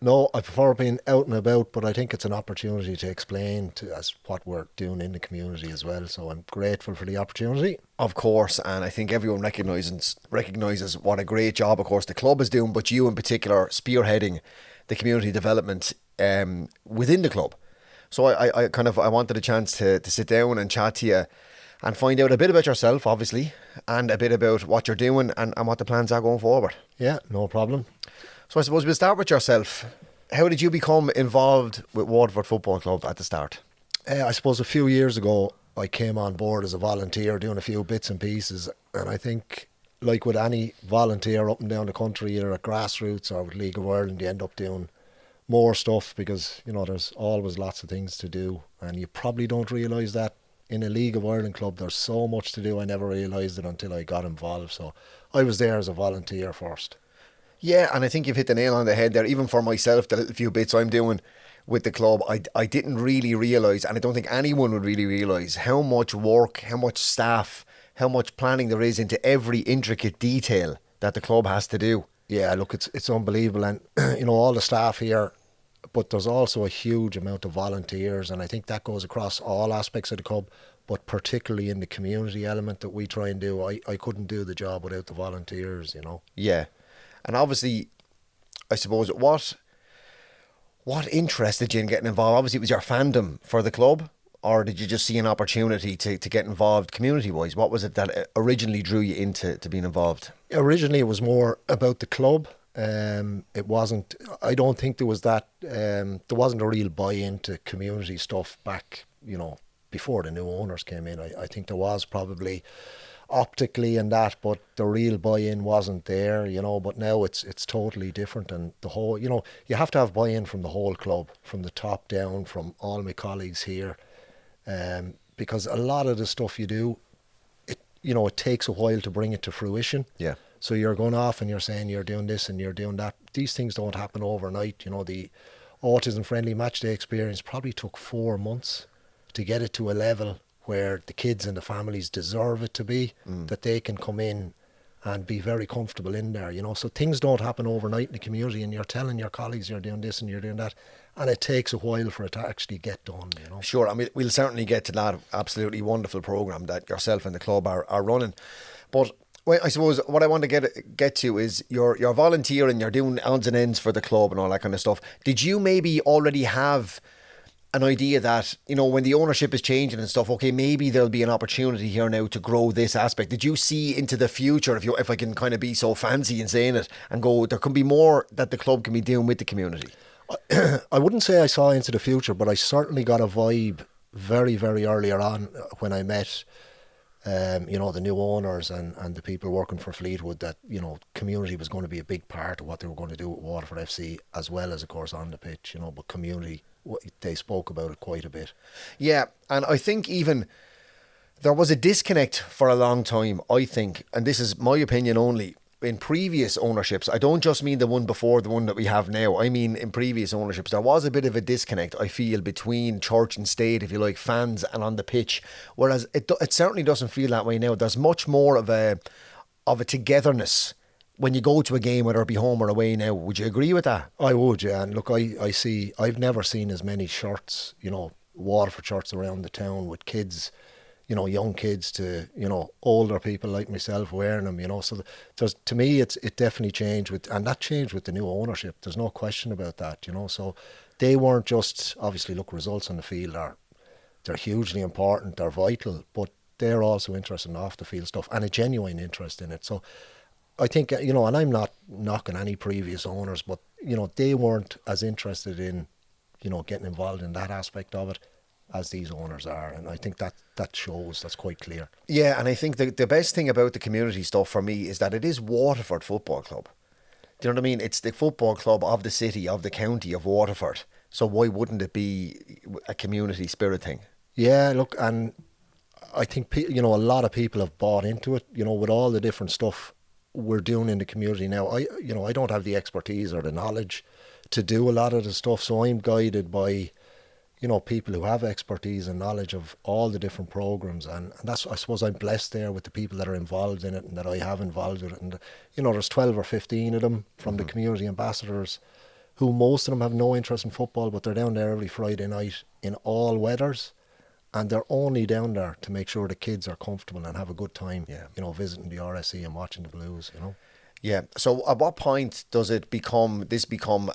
No, I prefer being out and about, but I think it's an opportunity to explain to us what we're doing in the community as well. So I'm grateful for the opportunity. Of course, and I think everyone recognises what a great job, of course, the club is doing, but you in particular spearheading the community development within the club. So I wanted a chance to sit down and chat to you and find out a bit about yourself, obviously, and a bit about what you're doing and what the plans are going forward. Yeah, no problem. So I suppose we'll start with yourself. How did you become involved with Waterford Football Club at the start? I suppose a few years ago I came on board as a volunteer doing a few bits and pieces, and I think, like with any volunteer up and down the country, either at grassroots or with League of Ireland, you end up doing more stuff because, you know, there's always lots of things to do, and you probably don't realise that in a League of Ireland club there's so much to do. I never realised it until I got involved, so I was there as a volunteer first. Yeah, and I think you've hit the nail on the head there. Even for myself, the little few bits I'm doing with the club, I didn't really realise, and I don't think anyone would really realise how much work, how much staff, how much planning there is into every intricate detail that the club has to do. Yeah, look, it's unbelievable, and you know, all the staff here, but there's also a huge amount of volunteers, and I think that goes across all aspects of the club, but particularly in the community element that we try and do. I couldn't do the job without the volunteers, you know. Yeah, and obviously, I suppose what interested you in getting involved? Obviously, it was your fandom for the club, or did you just see an opportunity to get involved community-wise? What was it that originally drew you into being involved? Originally, it was more about the club. It wasn't. I don't think there was that. There wasn't a real buy-in to community stuff back, you know, before the new owners came in. I think there was probably optically and that, but the real buy-in wasn't there, you know. But now it's totally different, and the whole, you know, you have to have buy-in from the whole club, from the top down, from all my colleagues here, because a lot of the stuff you do, it takes a while to bring it to fruition. Yeah. So you're going off and you're saying you're doing this and you're doing that. These things don't happen overnight. You know, the autism friendly match day experience probably took 4 months to get it to a level where the kids and the families deserve it to be, that they can come in and be very comfortable in there, you know. So things don't happen overnight in the community, and you're telling your colleagues you're doing this and you're doing that, and it takes a while for it to actually get done, you know. Sure, I mean, we'll certainly get to that absolutely wonderful programme that yourself and the club are running. But well, I suppose what I want to get to is you're volunteering, you're doing odds and ends for the club and all that kind of stuff. Did you maybe already have an idea that, you know, when the ownership is changing and stuff, okay, maybe there'll be an opportunity here now to grow this aspect? Did you see into the future, if I can kind of be so fancy in saying it, and go, there can be more that the club can be doing with the community? I wouldn't say I saw into the future, but I certainly got a vibe very, very earlier on when I met the new owners and the people working for Fleetwood, that, community was going to be a big part of what they were going to do at Waterford FC, as well as, of course, on the pitch, but community, they spoke about it quite a bit. Yeah, and I think even there was a disconnect for a long time, I think, and this is my opinion only, in previous ownerships. I don't just mean the one before the one that we have now. I mean in previous ownerships, there was a bit of a disconnect, I feel, between church and state, if you like, fans and on the pitch. Whereas it certainly doesn't feel that way now. There's much more of a togetherness when you go to a game, whether it be home or away now. Would you agree with that? I would, yeah. And look, I've never seen as many shirts, Waterford shirts around the town with kids, young kids to, older people like myself wearing them, so to me, it definitely changed and that changed with the new ownership. There's no question about that, so they weren't just, obviously, look, results on the field they're hugely important, they're vital, but they're also interested in off the field stuff and a genuine interest in it. So I think, and I'm not knocking any previous owners, but, they weren't as interested in, getting involved in that aspect of it as these owners are, and I think that shows, that's quite clear. Yeah, and I think the best thing about the community stuff for me is that it is Waterford Football Club. Do you know what I mean? It's the football club of the city, of the county of Waterford. So why wouldn't it be a community spirit thing? Yeah, look, and I think, a lot of people have bought into it, with all the different stuff we're doing in the community now. I don't have the expertise or the knowledge to do a lot of the stuff, so I'm guided by people who have expertise and knowledge of all the different programs, and that's, I suppose, I'm blessed there with the people that are involved in it and that I have involved with it. And there's 12 or 15 of them from the community ambassadors, who most of them have no interest in football, but they're down there every Friday night in all weathers, and they're only down there to make sure the kids are comfortable and have a good time. Yeah. Visiting the RSC and watching the Blues. Yeah. So at what point does it become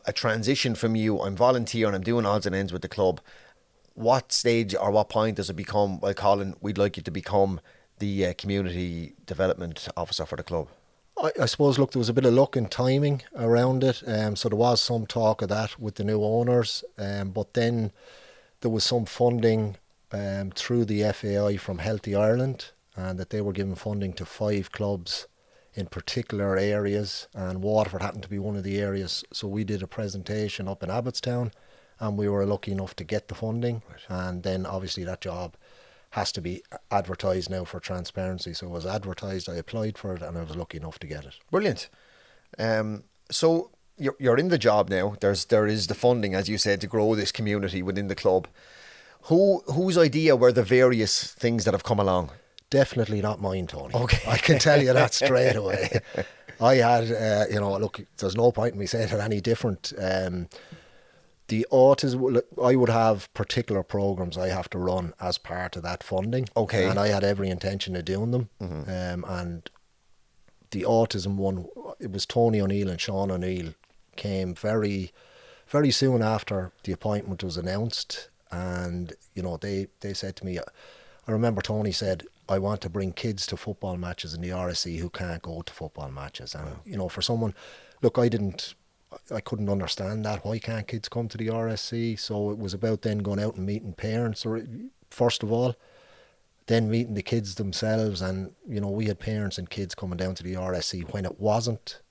a transition from you? I'm volunteering, I'm doing odds and ends with the club. What stage or what point does it become, well, Colin, we'd like you to become the community development officer for the club? I suppose, look, there was a bit of luck and timing around it. So there was some talk of that with the new owners. But then there was some funding through the FAI from Healthy Ireland, and that they were giving funding to 5 clubs in particular areas, and Waterford happened to be one of the areas. So we did a presentation up in Abbottstown, and we were lucky enough to get the funding. Right. And then obviously that job has to be advertised now for transparency. So it was advertised, I applied for it, and I was lucky enough to get it. Brilliant. So you're in the job now. There is the funding, as you said, to grow this community within the club. Whose idea were the various things that have come along? Definitely not mine, Tony. Okay. I can tell you that straight away. I had, look, there's no point in me saying it any different. The autism, I would have particular programs I have to run as part of that funding. Okay. And I had every intention of doing them. Mm-hmm. And the autism one, it was Tony O'Neill and Sean O'Neill came very, very soon after the appointment was announced. And, they said to me, I remember Tony said, I want to bring kids to football matches in the RSC who can't go to football matches. And, for someone, look, I couldn't understand that. Why can't kids come to the RSC? So it was about then going out and meeting parents, or first of all, then meeting the kids themselves. And, we had parents and kids coming down to the RSC when it wasn't,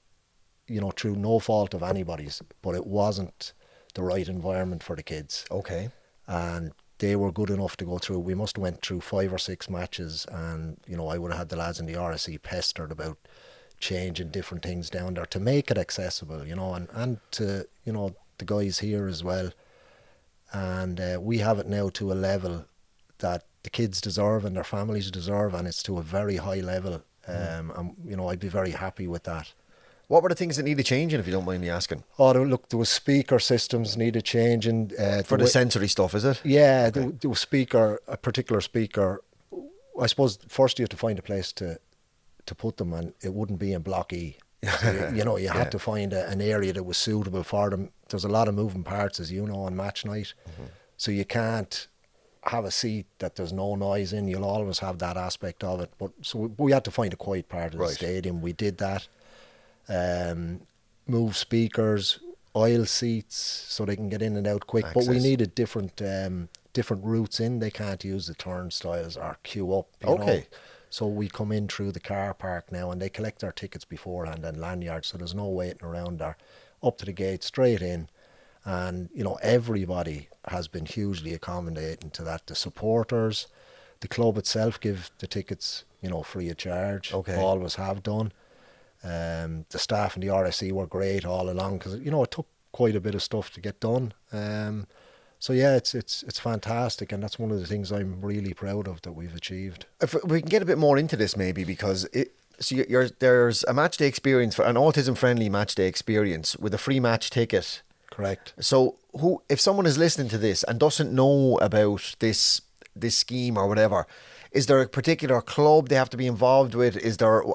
through no fault of anybody's, but it wasn't the right environment for the kids. Okay. And they were good enough to go through. We must have went through 5 or 6 matches, and I would have had the lads in the RSC pestered about changing different things down there to make it accessible, and to the guys here as well. And we have it now to a level that the kids deserve and their families deserve, and it's to a very high level. And I'd be very happy with that. What were the things that needed changing, if you don't mind me asking? Oh, look, there was speaker systems needed changing. For the sensory stuff, is it? Yeah, okay. There was a particular speaker. I suppose first you have to find a place to put them, and it wouldn't be in Block E. So, you had to find an area that was suitable for them. There's a lot of moving parts, as you know, on match night. Mm-hmm. So you can't have a seat that there's no noise in. You'll always have that aspect of it. But so we had to find a quiet part of the stadium. We did that. Move speakers, aisle seats so they can get in and out quick. Access. But we needed different routes in. They can't use the turnstiles or queue up. You know. So we come in through the car park now, and they collect our tickets beforehand and lanyards, so there's no waiting around there. Up to the gate, straight in. And, you know, everybody has been hugely accommodating to that. The supporters, the club itself give the tickets, you know, free of charge. Okay. Always have done. The staff in the RSC were great all along because, you know, it took quite a bit of stuff to get done. So yeah, it's fantastic, and that's one of the things I'm really proud of that we've achieved. If we can get a bit more into this, maybe, because there's a match day experience, for an autism-friendly match day experience with a free match ticket. Correct. So, if someone is listening to this and doesn't know about this scheme or whatever, is there a particular club they have to be involved with?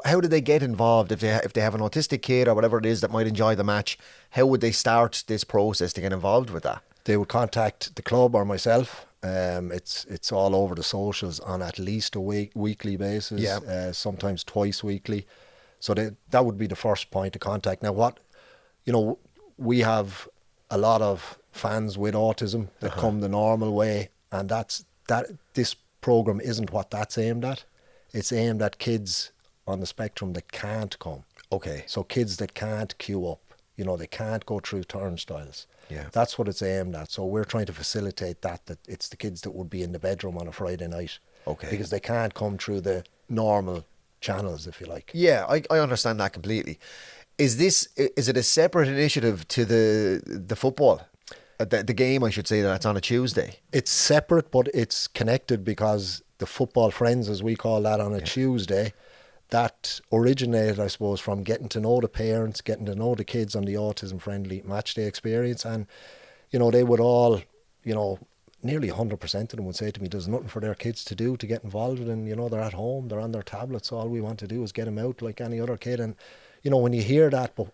How do they get involved if they have an autistic kid or whatever it is that might enjoy the match? How would they start this process to get involved with that? They would contact the club or myself. It's all over the socials on at least a weekly basis. Yeah. Sometimes twice weekly. So that would be the first point of contact. Now, we have a lot of fans with autism that come the normal way, and this program isn't what that's aimed at. It's aimed at kids on the spectrum that can't come. Okay. So kids that can't queue up, you know, they can't go through turnstiles. Yeah. That's what it's aimed at. So we're trying to facilitate that it's the kids that would be in the bedroom on a Friday night. Okay. Because they can't come through the normal channels, if you like. Yeah, I understand that completely. Is it a separate initiative to the football? The game, I should say, that's on a Tuesday. It's separate, but it's connected because the football friends, as we call that, on a Tuesday, that originated, I suppose, from getting to know the parents, getting to know the kids on the autism-friendly matchday experience. And, you know, they would all, you know, nearly 100% of them would say to me, there's nothing for their kids to do to get involved with. And, you know, they're at home, they're on their tablets. All we want to do is get them out like any other kid. And, you know, when you hear that, but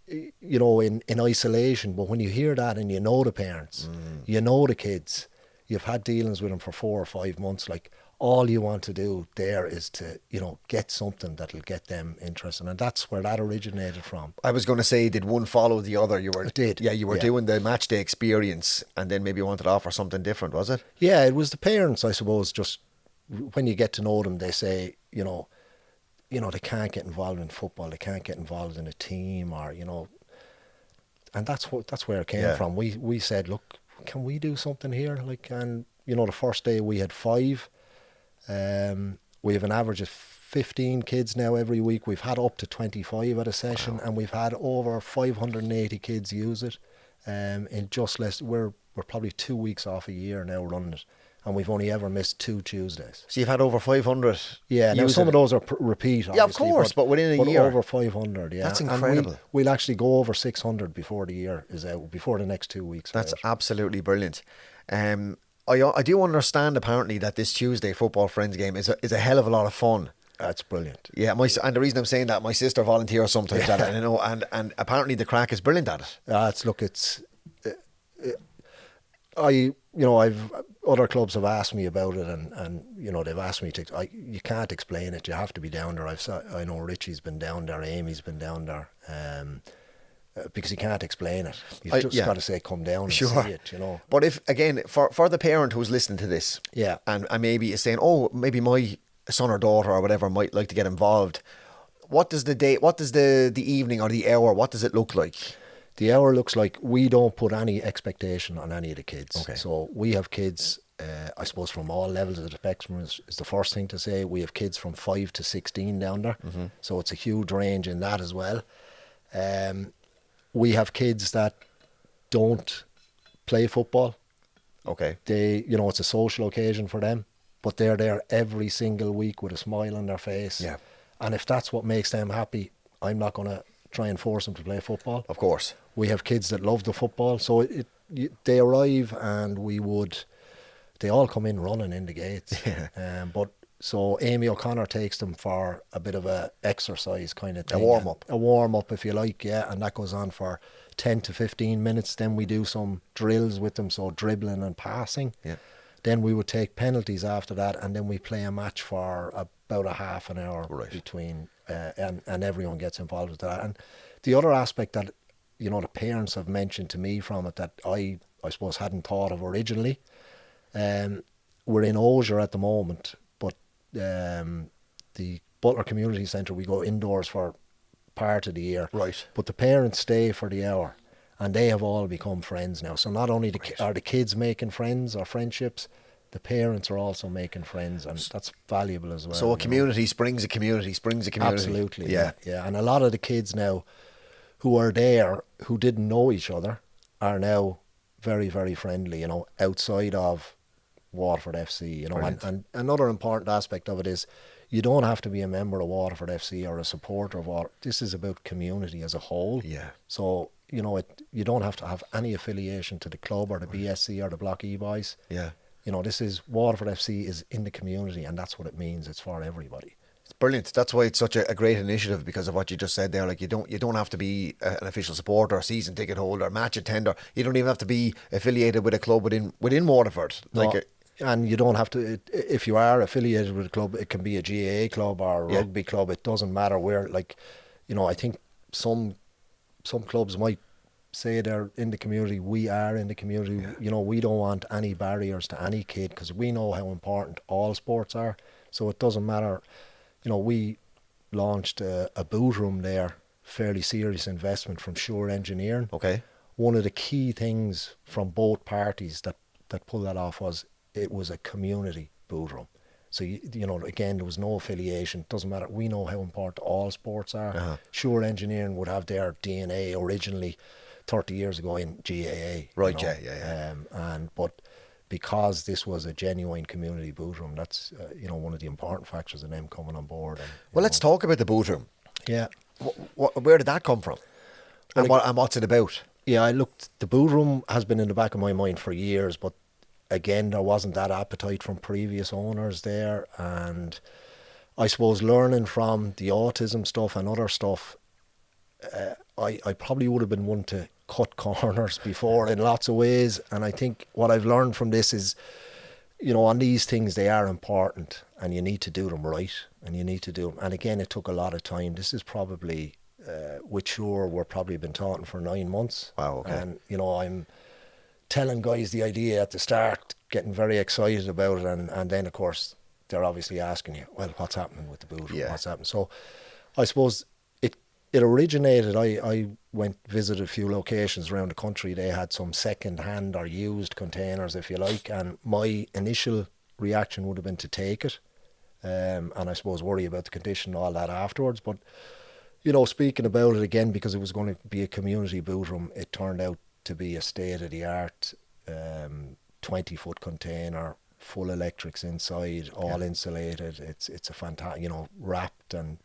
you know, in isolation, but when you hear that and you know the parents, you know the kids, you've had dealings with them for 4 or 5 months, like, all you want to do there is to, you know, get something that'll get them interested. And that's where that originated from. I was going to say, did one follow the other? It did. Yeah, you were doing the match day experience, and then maybe you wanted to offer something different, was it? Yeah, it was the parents, I suppose. Just when you get to know them, they say, you know, they can't get involved in football, they can't get involved in a team, or, you know, and that's where it came from. We said, look, can we do something here? Like, and, you know, the first day we had 5. We have an average of 15 kids now every week. We've had up to 25 at a session, and we've had over 580 kids use it. In just less, we're probably 2 weeks off a year now running it, and we've only ever missed 2 Tuesdays. So you've had over 500. Yeah, now some of those are repeat. Yeah, of course, but within a year, over 500. Yeah, that's incredible. And we'll actually go over 600 before the year is out. Before the next 2 weeks. That's absolutely brilliant. I do understand apparently that this Tuesday football friends game is a hell of a lot of fun. That's brilliant. Yeah, and the reason I'm saying that, my sister volunteers sometimes at it, and I know, and apparently the crack is brilliant at it. I've other clubs have asked me about it, and you know, they've asked me to. You can't explain it. You have to be down there. I know Richy's been down there, Amy's been down there. Because you can't explain it. You've just got to say, come down and see it, you know. But if, again, for the parent who's listening to this, and maybe is saying, oh, maybe my son or daughter or whatever might like to get involved, what does the evening or the hour, what does it look like? The hour looks like, we don't put any expectation on any of the kids. Okay. So we have kids, I suppose, from all levels of the spectrum is the first thing to say. We have kids from 5 to 16 down there. Mm-hmm. So it's a huge range in that as well. We have kids that don't play football. Okay. It's a social occasion for them, but they're there every single week with a smile on their face. Yeah. And if that's what makes them happy, I'm not going to try and force them to play football. Of course. We have kids that love the football, so they arrive and they all come in running in the gates. Yeah. So Amy O'Connor takes them for a bit of a exercise kind of thing. A warm-up, if you like, yeah. And that goes on for 10 to 15 minutes. Then we do some drills with them, so dribbling and passing. Yeah. Then we would take penalties after that, and then we play a match for about a half an hour between, and everyone gets involved with that. And the other aspect that, you know, the parents have mentioned to me from it that I suppose hadn't thought of originally, we're in Osier at the moment, but the Butler Community Centre, we go indoors for part of the year. Right. But the parents stay for the hour, and they have all become friends now. So not only are the kids making friends or friendships, the parents are also making friends, and that's valuable as well. So a community springs a community, springs a community. Absolutely, Yeah. yeah. And a lot of the kids now who are there, who didn't know each other, are now very, very friendly, you know, outside of Waterford FC, you know. And another important aspect of it is you don't have to be a member of Waterford FC or a supporter of Waterford. This is about community as a whole. Yeah. So, you know, you don't have to have any affiliation to the club or the BSC or the Block E boys. Yeah. You know, this is Waterford FC is in the community, and that's what it means. It's for everybody. It's brilliant. That's why it's such a great initiative, because of what you just said there. Like, you don't have to be an official supporter, season ticket holder, match attender. You don't even have to be affiliated with a club within Waterford. No, and you don't have to. If you are affiliated with a club, it can be a GAA club or a rugby club. It doesn't matter where. Like, you know, I think some clubs might say they're in the community. We are in the community. Yeah. You know, we don't want any barriers to any kid, because we know how important all sports are. So it doesn't matter. You know, we launched a bootroom there, fairly serious investment from Sure Engineering. Okay. One of the key things from both parties that pulled that off was it was a community bootroom. So, you know, again, there was no affiliation. It doesn't matter. We know how important all sports are. Uh-huh. Sure Engineering would have their DNA originally 30 years ago in GAA. Right, you know? yeah. But because this was a genuine community bootroom, that's, you know, one of the important factors of them coming on board. And, well, let's talk about the bootroom. Yeah. Where did that come from? And what's it about? Yeah, the bootroom has been in the back of my mind for years, but again, there wasn't that appetite from previous owners there. And I suppose learning from the autism stuff and other stuff, I probably would have been one to cut corners before in lots of ways. And I think what I've learned from this is, you know, on these things, they are important and you need to do them right, and you need to do them. And again, it took a lot of time. This is probably, with Sure, we're probably been talking for 9 months. Wow, okay. And, you know, I'm telling guys the idea at the start, getting very excited about it. And then, of course, they're obviously asking you, well, what's happening with the bootroom? Yeah. What's happening? So I suppose it originated, I went visited a few locations around the country. They had some second-hand or used containers, if you like, and my initial reaction would have been to take it, and I suppose worry about the condition and all that afterwards. But, you know, speaking about it again, because it was going to be a community bootroom, it turned out to be a state-of-the-art 20-foot container, full electrics inside, all insulated. It's a fantastic, you know, wrapped, and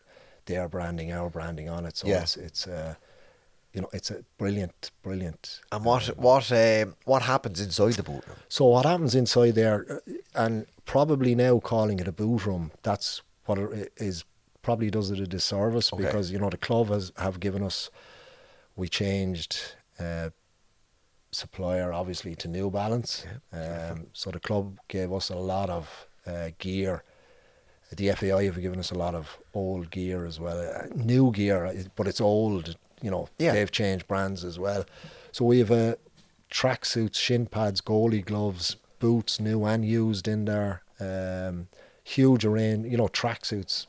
their branding, our branding on it. So it's you know, it's a brilliant. And what happens inside the bootroom? So what happens inside there, and probably now calling it a bootroom, that's what it is. Probably does it a disservice, because, you know, the club have given us. We changed supplier, obviously, to New Balance. So the club gave us a lot of gear. The FAI have given us a lot of old gear as well, new gear, but it's old, you know. Yeah. They've changed brands as well. So we have tracksuits, shin pads, goalie gloves, boots, new and used in there, huge array, you know, tracksuits,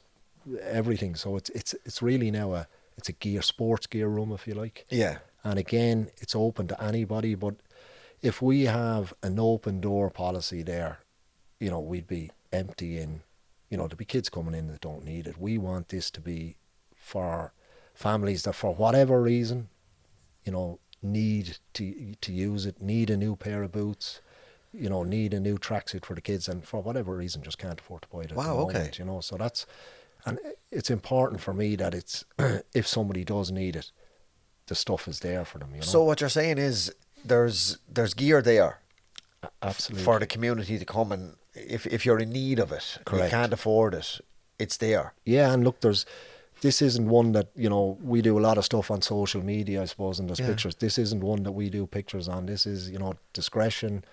everything. So it's really now it's a sports gear room, if you like. Yeah. And again, it's open to anybody, but if we have an open door policy there, you know, we'd be emptying. You know, there'll be kids coming in that don't need it. We want this to be for families that, for whatever reason, you know, need to use it, need a new pair of boots, you know, need a new tracksuit for the kids, and for whatever reason just can't afford to buy it at the moment, you know. So and it's important for me that it's, if somebody does need it, the stuff is there for them, you know. So what you're saying is there's gear there. Absolutely. For the community to come, and if you're in need of it, correct, you can't afford it, it's there. Yeah, and look, this isn't one that, you know, we do a lot of stuff on social media, I suppose, and there's pictures. This isn't one that we do pictures on. This is, you know, discretion.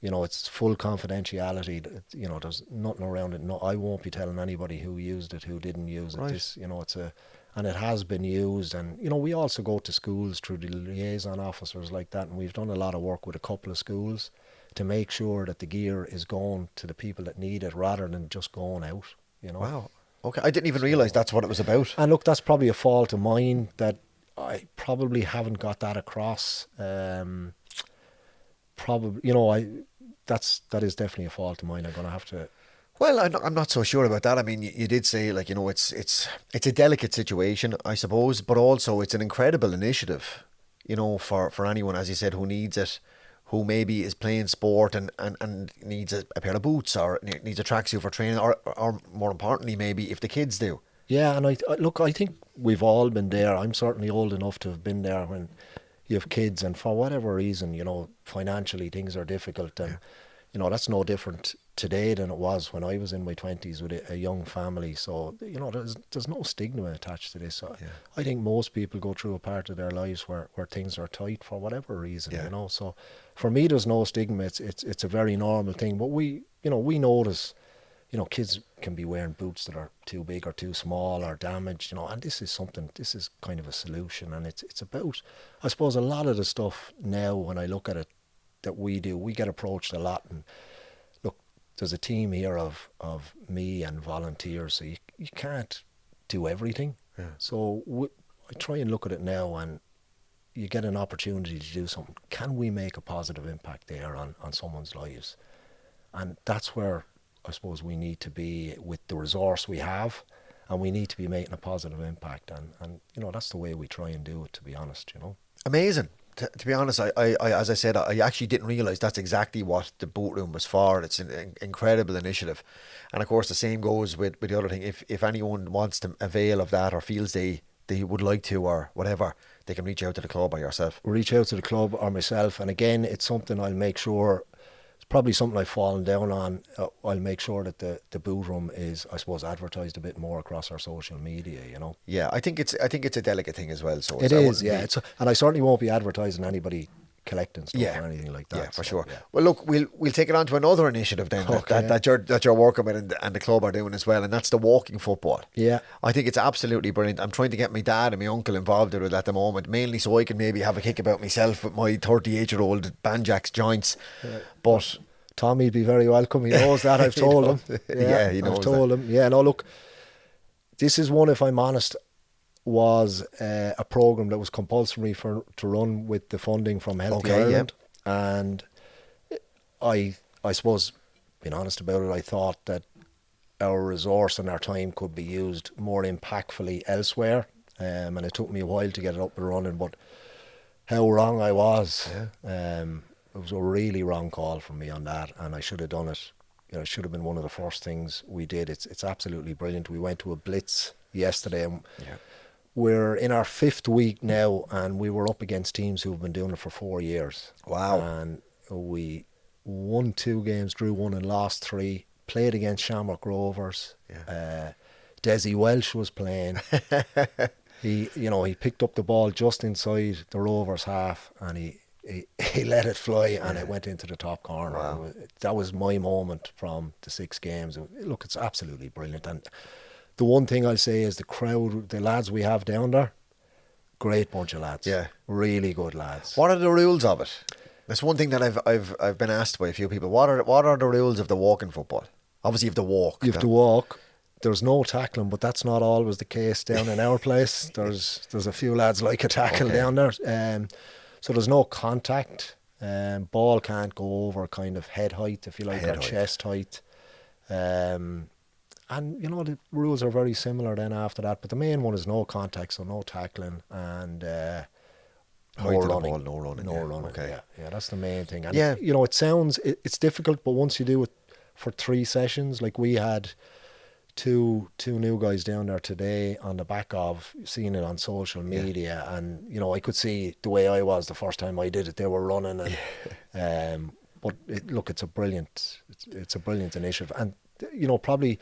You know, it's full confidentiality. You know, there's nothing around it. No, I won't be telling anybody who used it, who didn't use it. Right. This, you know, and it has been used. And, you know, we also go to schools through the liaison officers like that, and we've done a lot of work with a couple of schools to make sure that the gear is going to the people that need it rather than just going out, you know. Wow. Okay, I didn't even realise that's what it was about. And look, that's probably a fault of mine that I probably haven't got that across. Probably, that is definitely a fault of mine. I'm going to have to. Well, I'm not so sure about that. I mean, you did say, like, it's a delicate situation, I suppose, but also it's an incredible initiative, for anyone, as you said, who needs it, who maybe is playing sport and needs a pair of boots or needs a tracksuit for training, or more importantly, maybe if the kids do. Yeah, and I think we've all been there. I'm certainly old enough to have been there when you have kids, and for whatever reason, financially things are difficult, and that's no different today than it was when I was in my 20s with a young family. So there's no stigma attached to this. So I think most people go through a part of their lives where things are tight for whatever reason. So for me, there's no stigma. It's a very normal thing. But we notice, kids can be wearing boots that are too big or too small or damaged, and this is kind of a solution. And it's about, I suppose, a lot of the stuff now, when I look at it, that we do, we get approached a lot. And look, there's a team here of me and volunteers, so you can't do everything. Yeah. So I try and look at it now, and you get an opportunity to do something. Can we make a positive impact there on someone's lives? And that's where I suppose we need to be with the resource we have, and we need to be making a positive impact. And that's the way we try and do it, to be honest, Amazing. To be honest, I as I said, I actually didn't realise that's exactly what the bootroom was for. It's an incredible initiative. And of course, the same goes with the other thing. If anyone wants to avail of that or feels they would like to or whatever, they can reach out to the club or yourself. Reach out to the club or myself. And again, it's something I'll make sure, it's probably something I've fallen down on. I'll make sure that the bootroom is, I suppose, advertised a bit more across our social media, Yeah, I think it's a delicate thing as well. So it is, yeah. And I certainly won't be advertising anybody collecting stuff or anything like that. Yeah, for sure. Yeah. Well, look, we'll take it on to another initiative then that you're working with and the club are doing as well, and that's the walking football. Yeah, I think it's absolutely brilliant. I'm trying to get my dad and my uncle involved with it at the moment, mainly so I can maybe have a kick about myself with my 38-year-old Banjack's joints. But Tommy'd be very welcome. He knows that. I've told him. Yeah, he knows. I've told him. Yeah, no, look, this is one, if I'm honest, was a programme that was compulsory to run with the funding from Healthy Ireland. Yeah. And I suppose, being honest about it, I thought that our resource and our time could be used more impactfully elsewhere. And it took me a while to get it up and running, but how wrong I was. Yeah. It was a really wrong call from me on that, and I should have done it. It should have been one of the first things we did. It's absolutely brilliant. We went to a blitz yesterday, and we're in our 5th week now, and we were up against teams who've been doing it for 4 years. Wow. And we won 2 games, drew 1 and lost 3, played against Shamrock Rovers. Yeah. Richy Walsh was playing. He picked up the ball just inside the Rovers half, and he let it fly, and it went into the top corner. Wow. That was my moment from the 6 games. Look, it's absolutely brilliant. And the one thing I'll say is the crowd, the lads we have down there, great bunch of lads. Yeah, really good lads. What are the rules of it? That's one thing that I've been asked by a few people. What are the rules of the walking football? Obviously, you have to walk. You have to walk. There's no tackling, but that's not always the case down in our place. There's a few lads like a tackle down there. So there's no contact. Ball can't go over kind of head height, if you like, or chest height. And the rules are very similar then after that. But the main one is no contact, so no tackling and no running. No running. Okay. Yeah, that's the main thing. And it sounds it's difficult, but once you do it for 3 sessions, like we had two new guys down there today on the back of seeing it on social media, and I could see the way I was the first time I did it. They were running, and but it's a brilliant initiative, and probably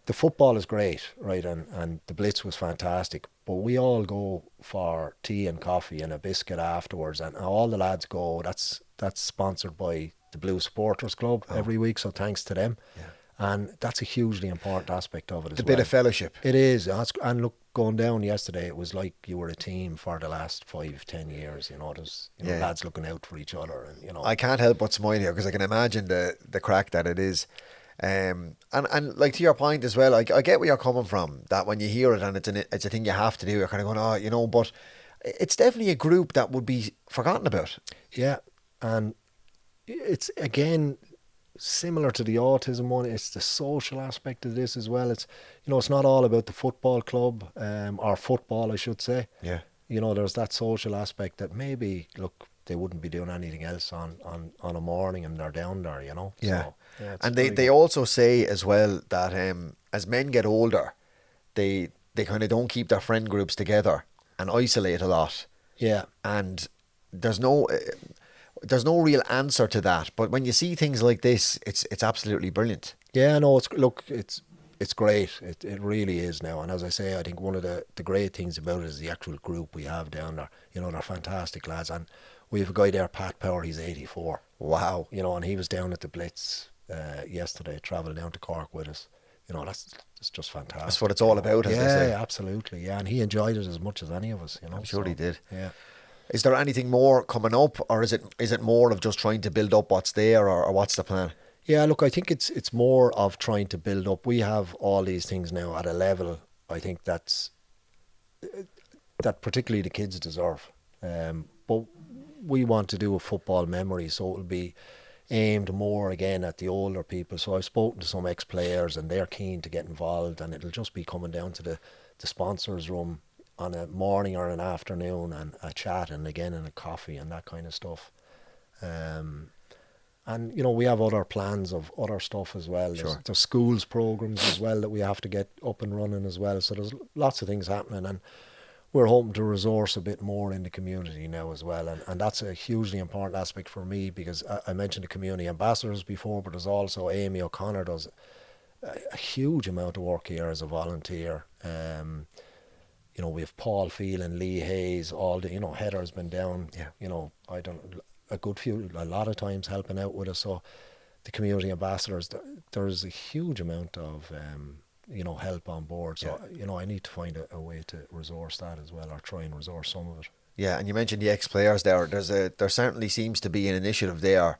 the football is great, right, and the blitz was fantastic, but we all go for tea and coffee and a biscuit afterwards, and all the lads go. That's sponsored by the Blue Supporters Club every week, so thanks to them. Yeah. And that's a hugely important aspect of it as well. The bit of fellowship. It is. And look, going down yesterday, it was like you were a team for the last 5-10 years. There's lads looking out for each other. And I can't help but smile here because I can imagine the crack that it is. And like to your point as well, I get where you're coming from. That when you hear it and it's a thing you have to do, you're kind of going, oh, you know. But it's definitely a group that would be forgotten about. Yeah, and it's again similar to the autism one. It's the social aspect of this as well. It's, you know, it's not all about the football club, or football, I should say. Yeah. You know, there's that social aspect that maybe, look, they wouldn't be doing anything else on a morning and they're down there, you know. Yeah. So, yeah, and they also say as well that as men get older, they kind of don't keep their friend groups together and isolate a lot. Yeah. And there's no real answer to that. But when you see things like this, it's absolutely brilliant. Yeah, no, it's great. It really is now. And as I say, I think one of the great things about it is the actual group we have down there. You know, they're fantastic lads. And we have a guy there, Pat Power, he's 84. Wow. You know, and he was down at the Blitz yesterday, travelled down to Cork with us. You know, it's just fantastic. That's what it's all about, as they say. Yeah, absolutely. Yeah, and he enjoyed it as much as any of us, you know. I'm sure he did. Yeah. Is there anything more coming up, or is it more of just trying to build up what's there, or what's the plan? Yeah, look, I think it's more of trying to build up. We have all these things now at a level, I think that particularly the kids deserve. But we want to do a football memory, so it will be aimed more again at the older people. So I've spoken to some ex-players and they're keen to get involved, and it'll just be coming down to the sponsors room on a morning or an afternoon and a chat, and again and a coffee and that kind of stuff. And, you know, we have other plans of other stuff as well. Sure. There's schools programs as well that we have to get up and running as well. So there's lots of things happening, and we're hoping to resource a bit more in the community now as well. And that's a hugely important aspect for me, because I mentioned the community ambassadors before, but there's also Amy O'Connor does a huge amount of work here as a volunteer. You know, we have Paul Phelan, Lee Hayes, all the, you know, Heather's been down, you know, a lot of times helping out with us. So the community ambassadors, there's a huge amount of, you know, help on board. So, you know, I need to find a way to resource that as well, or try and resource some of it. Yeah, and you mentioned the ex-players there. There certainly seems to be an initiative there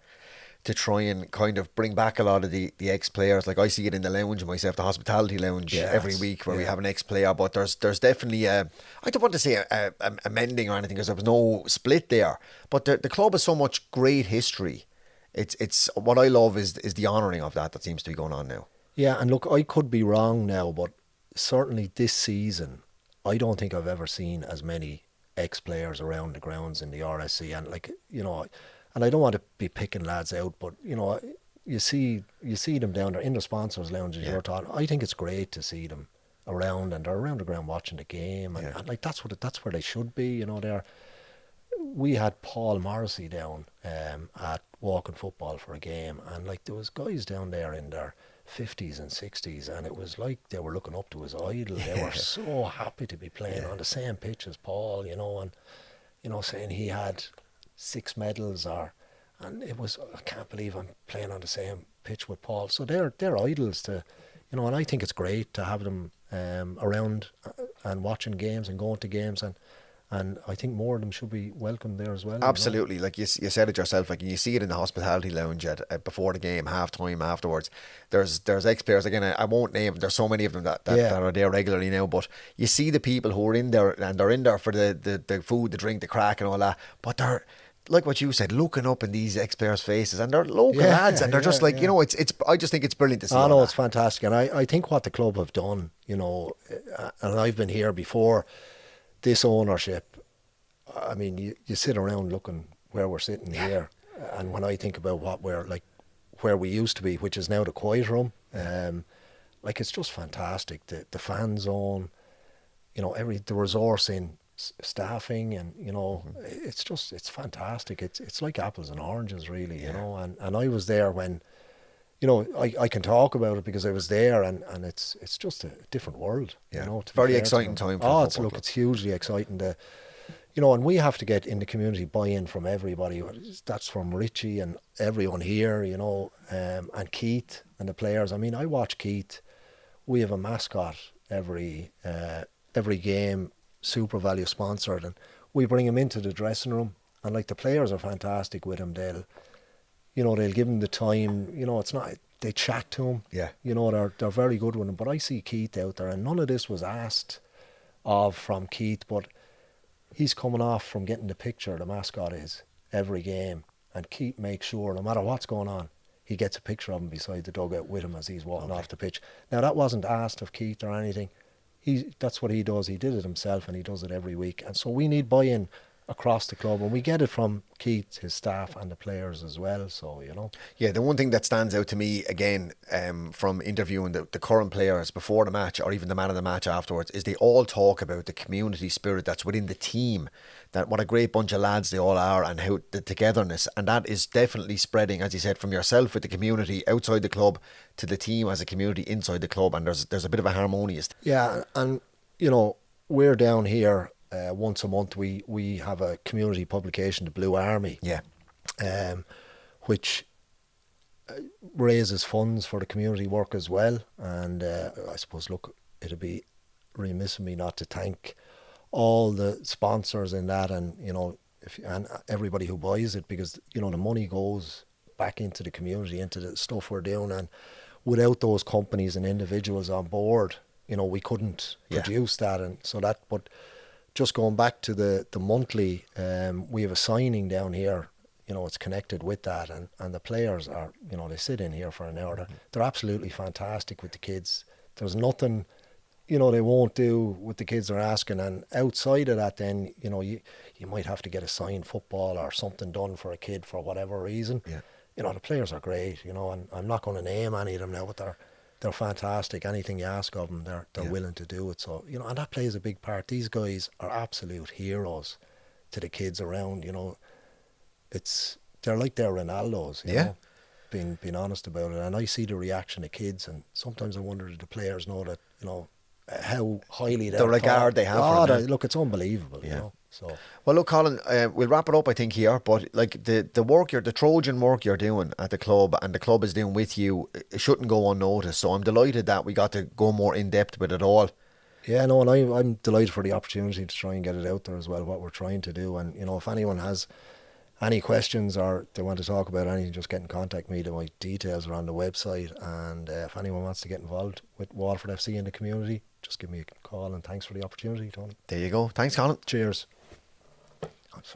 to try and kind of bring back a lot of the ex-players. Like I see it in the lounge myself, the hospitality lounge, every week where we have an ex-player. But there's definitely I don't want to say a mending or anything, because there was no split there. But the club has so much great history. It's what I love is the honouring of that seems to be going on now. Yeah, and look, I could be wrong now, but certainly this season, I don't think I've ever seen as many ex-players around the grounds in the RSC. And, like, you know, and I don't want to be picking lads out, but, you know, you see them down there in the sponsors' lounges. You're talking. I think it's great to see them around, and they're around the ground watching the game, and like that's where they should be. You know, we had Paul Morrissey down at Walking Football for a game, and like there was guys down there in their 50s and 60s, and it was like they were looking up to his idol. They were so happy to be playing on the same pitch as Paul, you know, and, you know, saying he had 6 medals, and it was, I can't believe I'm playing on the same pitch with Paul. So they're idols to, you know, and I think it's great to have them around and watching games and going to games, and I think more of them should be welcomed there as well. Absolutely, you know? like you said it yourself, like you see it in the hospitality lounge at before the game, half time, afterwards. There's ex-players, again, I won't name, there's so many of them that are there regularly now, but you see the people who are in there, and they're in there for the food, the drink, the crack and all that, but they're, like what you said, looking up in these ex-players' faces, and they're local lads, and they're just like, you know, it's. I just think it's brilliant to see. I know, it's fantastic, and I think what the club have done, you know, and I've been here before this ownership. I mean, you sit around looking where we're sitting here, and when I think about where we used to be, which is now the quiet room, like it's just fantastic. The fan zone, you know, the resourcing, staffing, and, you know, it's fantastic. It's like apples and oranges, really, you know. And I was there when, you know, I can talk about it because I was there, and it's just a different world. You know, it's very exciting time for football. It's hugely exciting. You know, and we have to get in the community buy-in from everybody. That's from Richy and everyone here, you know, and Keith and the players. I mean, I watch Keith. We have a mascot every game, Super Value sponsored, and we bring him into the dressing room, and like the players are fantastic with him. They'll give him the time. You know, they chat to him. Yeah. You know, they're very good with him. But I see Keith out there, and none of this was asked of from Keith, but he's coming off from getting the picture, the mascot is, every game. And Keith makes sure, no matter what's going on, he gets a picture of him beside the dugout with him as he's walking off the pitch. Now, that wasn't asked of Keith or anything. That's what he does. He did it himself, and he does it every week. And so we need buy-in across the club, and we get it from Keith, his staff, and the players as well. So, you know. Yeah, the one thing that stands out to me again from interviewing the current players before the match, or even the man of the match afterwards, is they all talk about the community spirit that's within the team, that what a great bunch of lads they all are, and how the togetherness, and that is definitely spreading, as you said, from yourself with the community outside the club to the team as a community inside the club, and there's a bit of a harmonious. Yeah, and you know, we're down here. Once a month we have a community publication, the Blue Army, which raises funds for the community work as well. And I suppose, look, it'd be remiss of me not to thank all the sponsors in that, and you know, and everybody who buys it, because you know the money goes back into the community, into the stuff we're doing, and without those companies and individuals on board, you know, we couldn't produce that. And so that, but just going back to the monthly, we have a signing down here, you know, it's connected with that, and the players are, you know, they sit in here for an hour. They're absolutely fantastic with the kids. There's nothing, you know, they won't do with the kids they're asking. And outside of that, then, you know, you might have to get a signed football or something done for a kid for whatever reason. Yeah. You know, the players are great, you know, and I'm not going to name any of them now, but they're fantastic. Anything you ask of them, they're willing to do it. So, you know, and that plays a big part. These guys are absolute heroes to the kids around, you know. They're like their Ronaldos, you know, being honest about it. And I see the reaction of kids, and sometimes I wonder, do the players know that, you know, how highly the regard they have for them. Look, it's unbelievable, you know. So, well, look, Colin, we'll wrap it up, I think, here. But like the work the Trojan work you're doing at the club, and the club is doing with you, it shouldn't go unnoticed. So I'm delighted that we got to go more in depth with it all. Yeah, no, and I'm delighted for the opportunity to try and get it out there as well, what we're trying to do. And you know, if anyone has any questions or they want to talk about anything, just get in contact with me. My details are on the website, and if anyone wants to get involved with Waterford FC in the community, just give me a call. And thanks for the opportunity, Tony. There you go. Thanks, Colin. Cheers.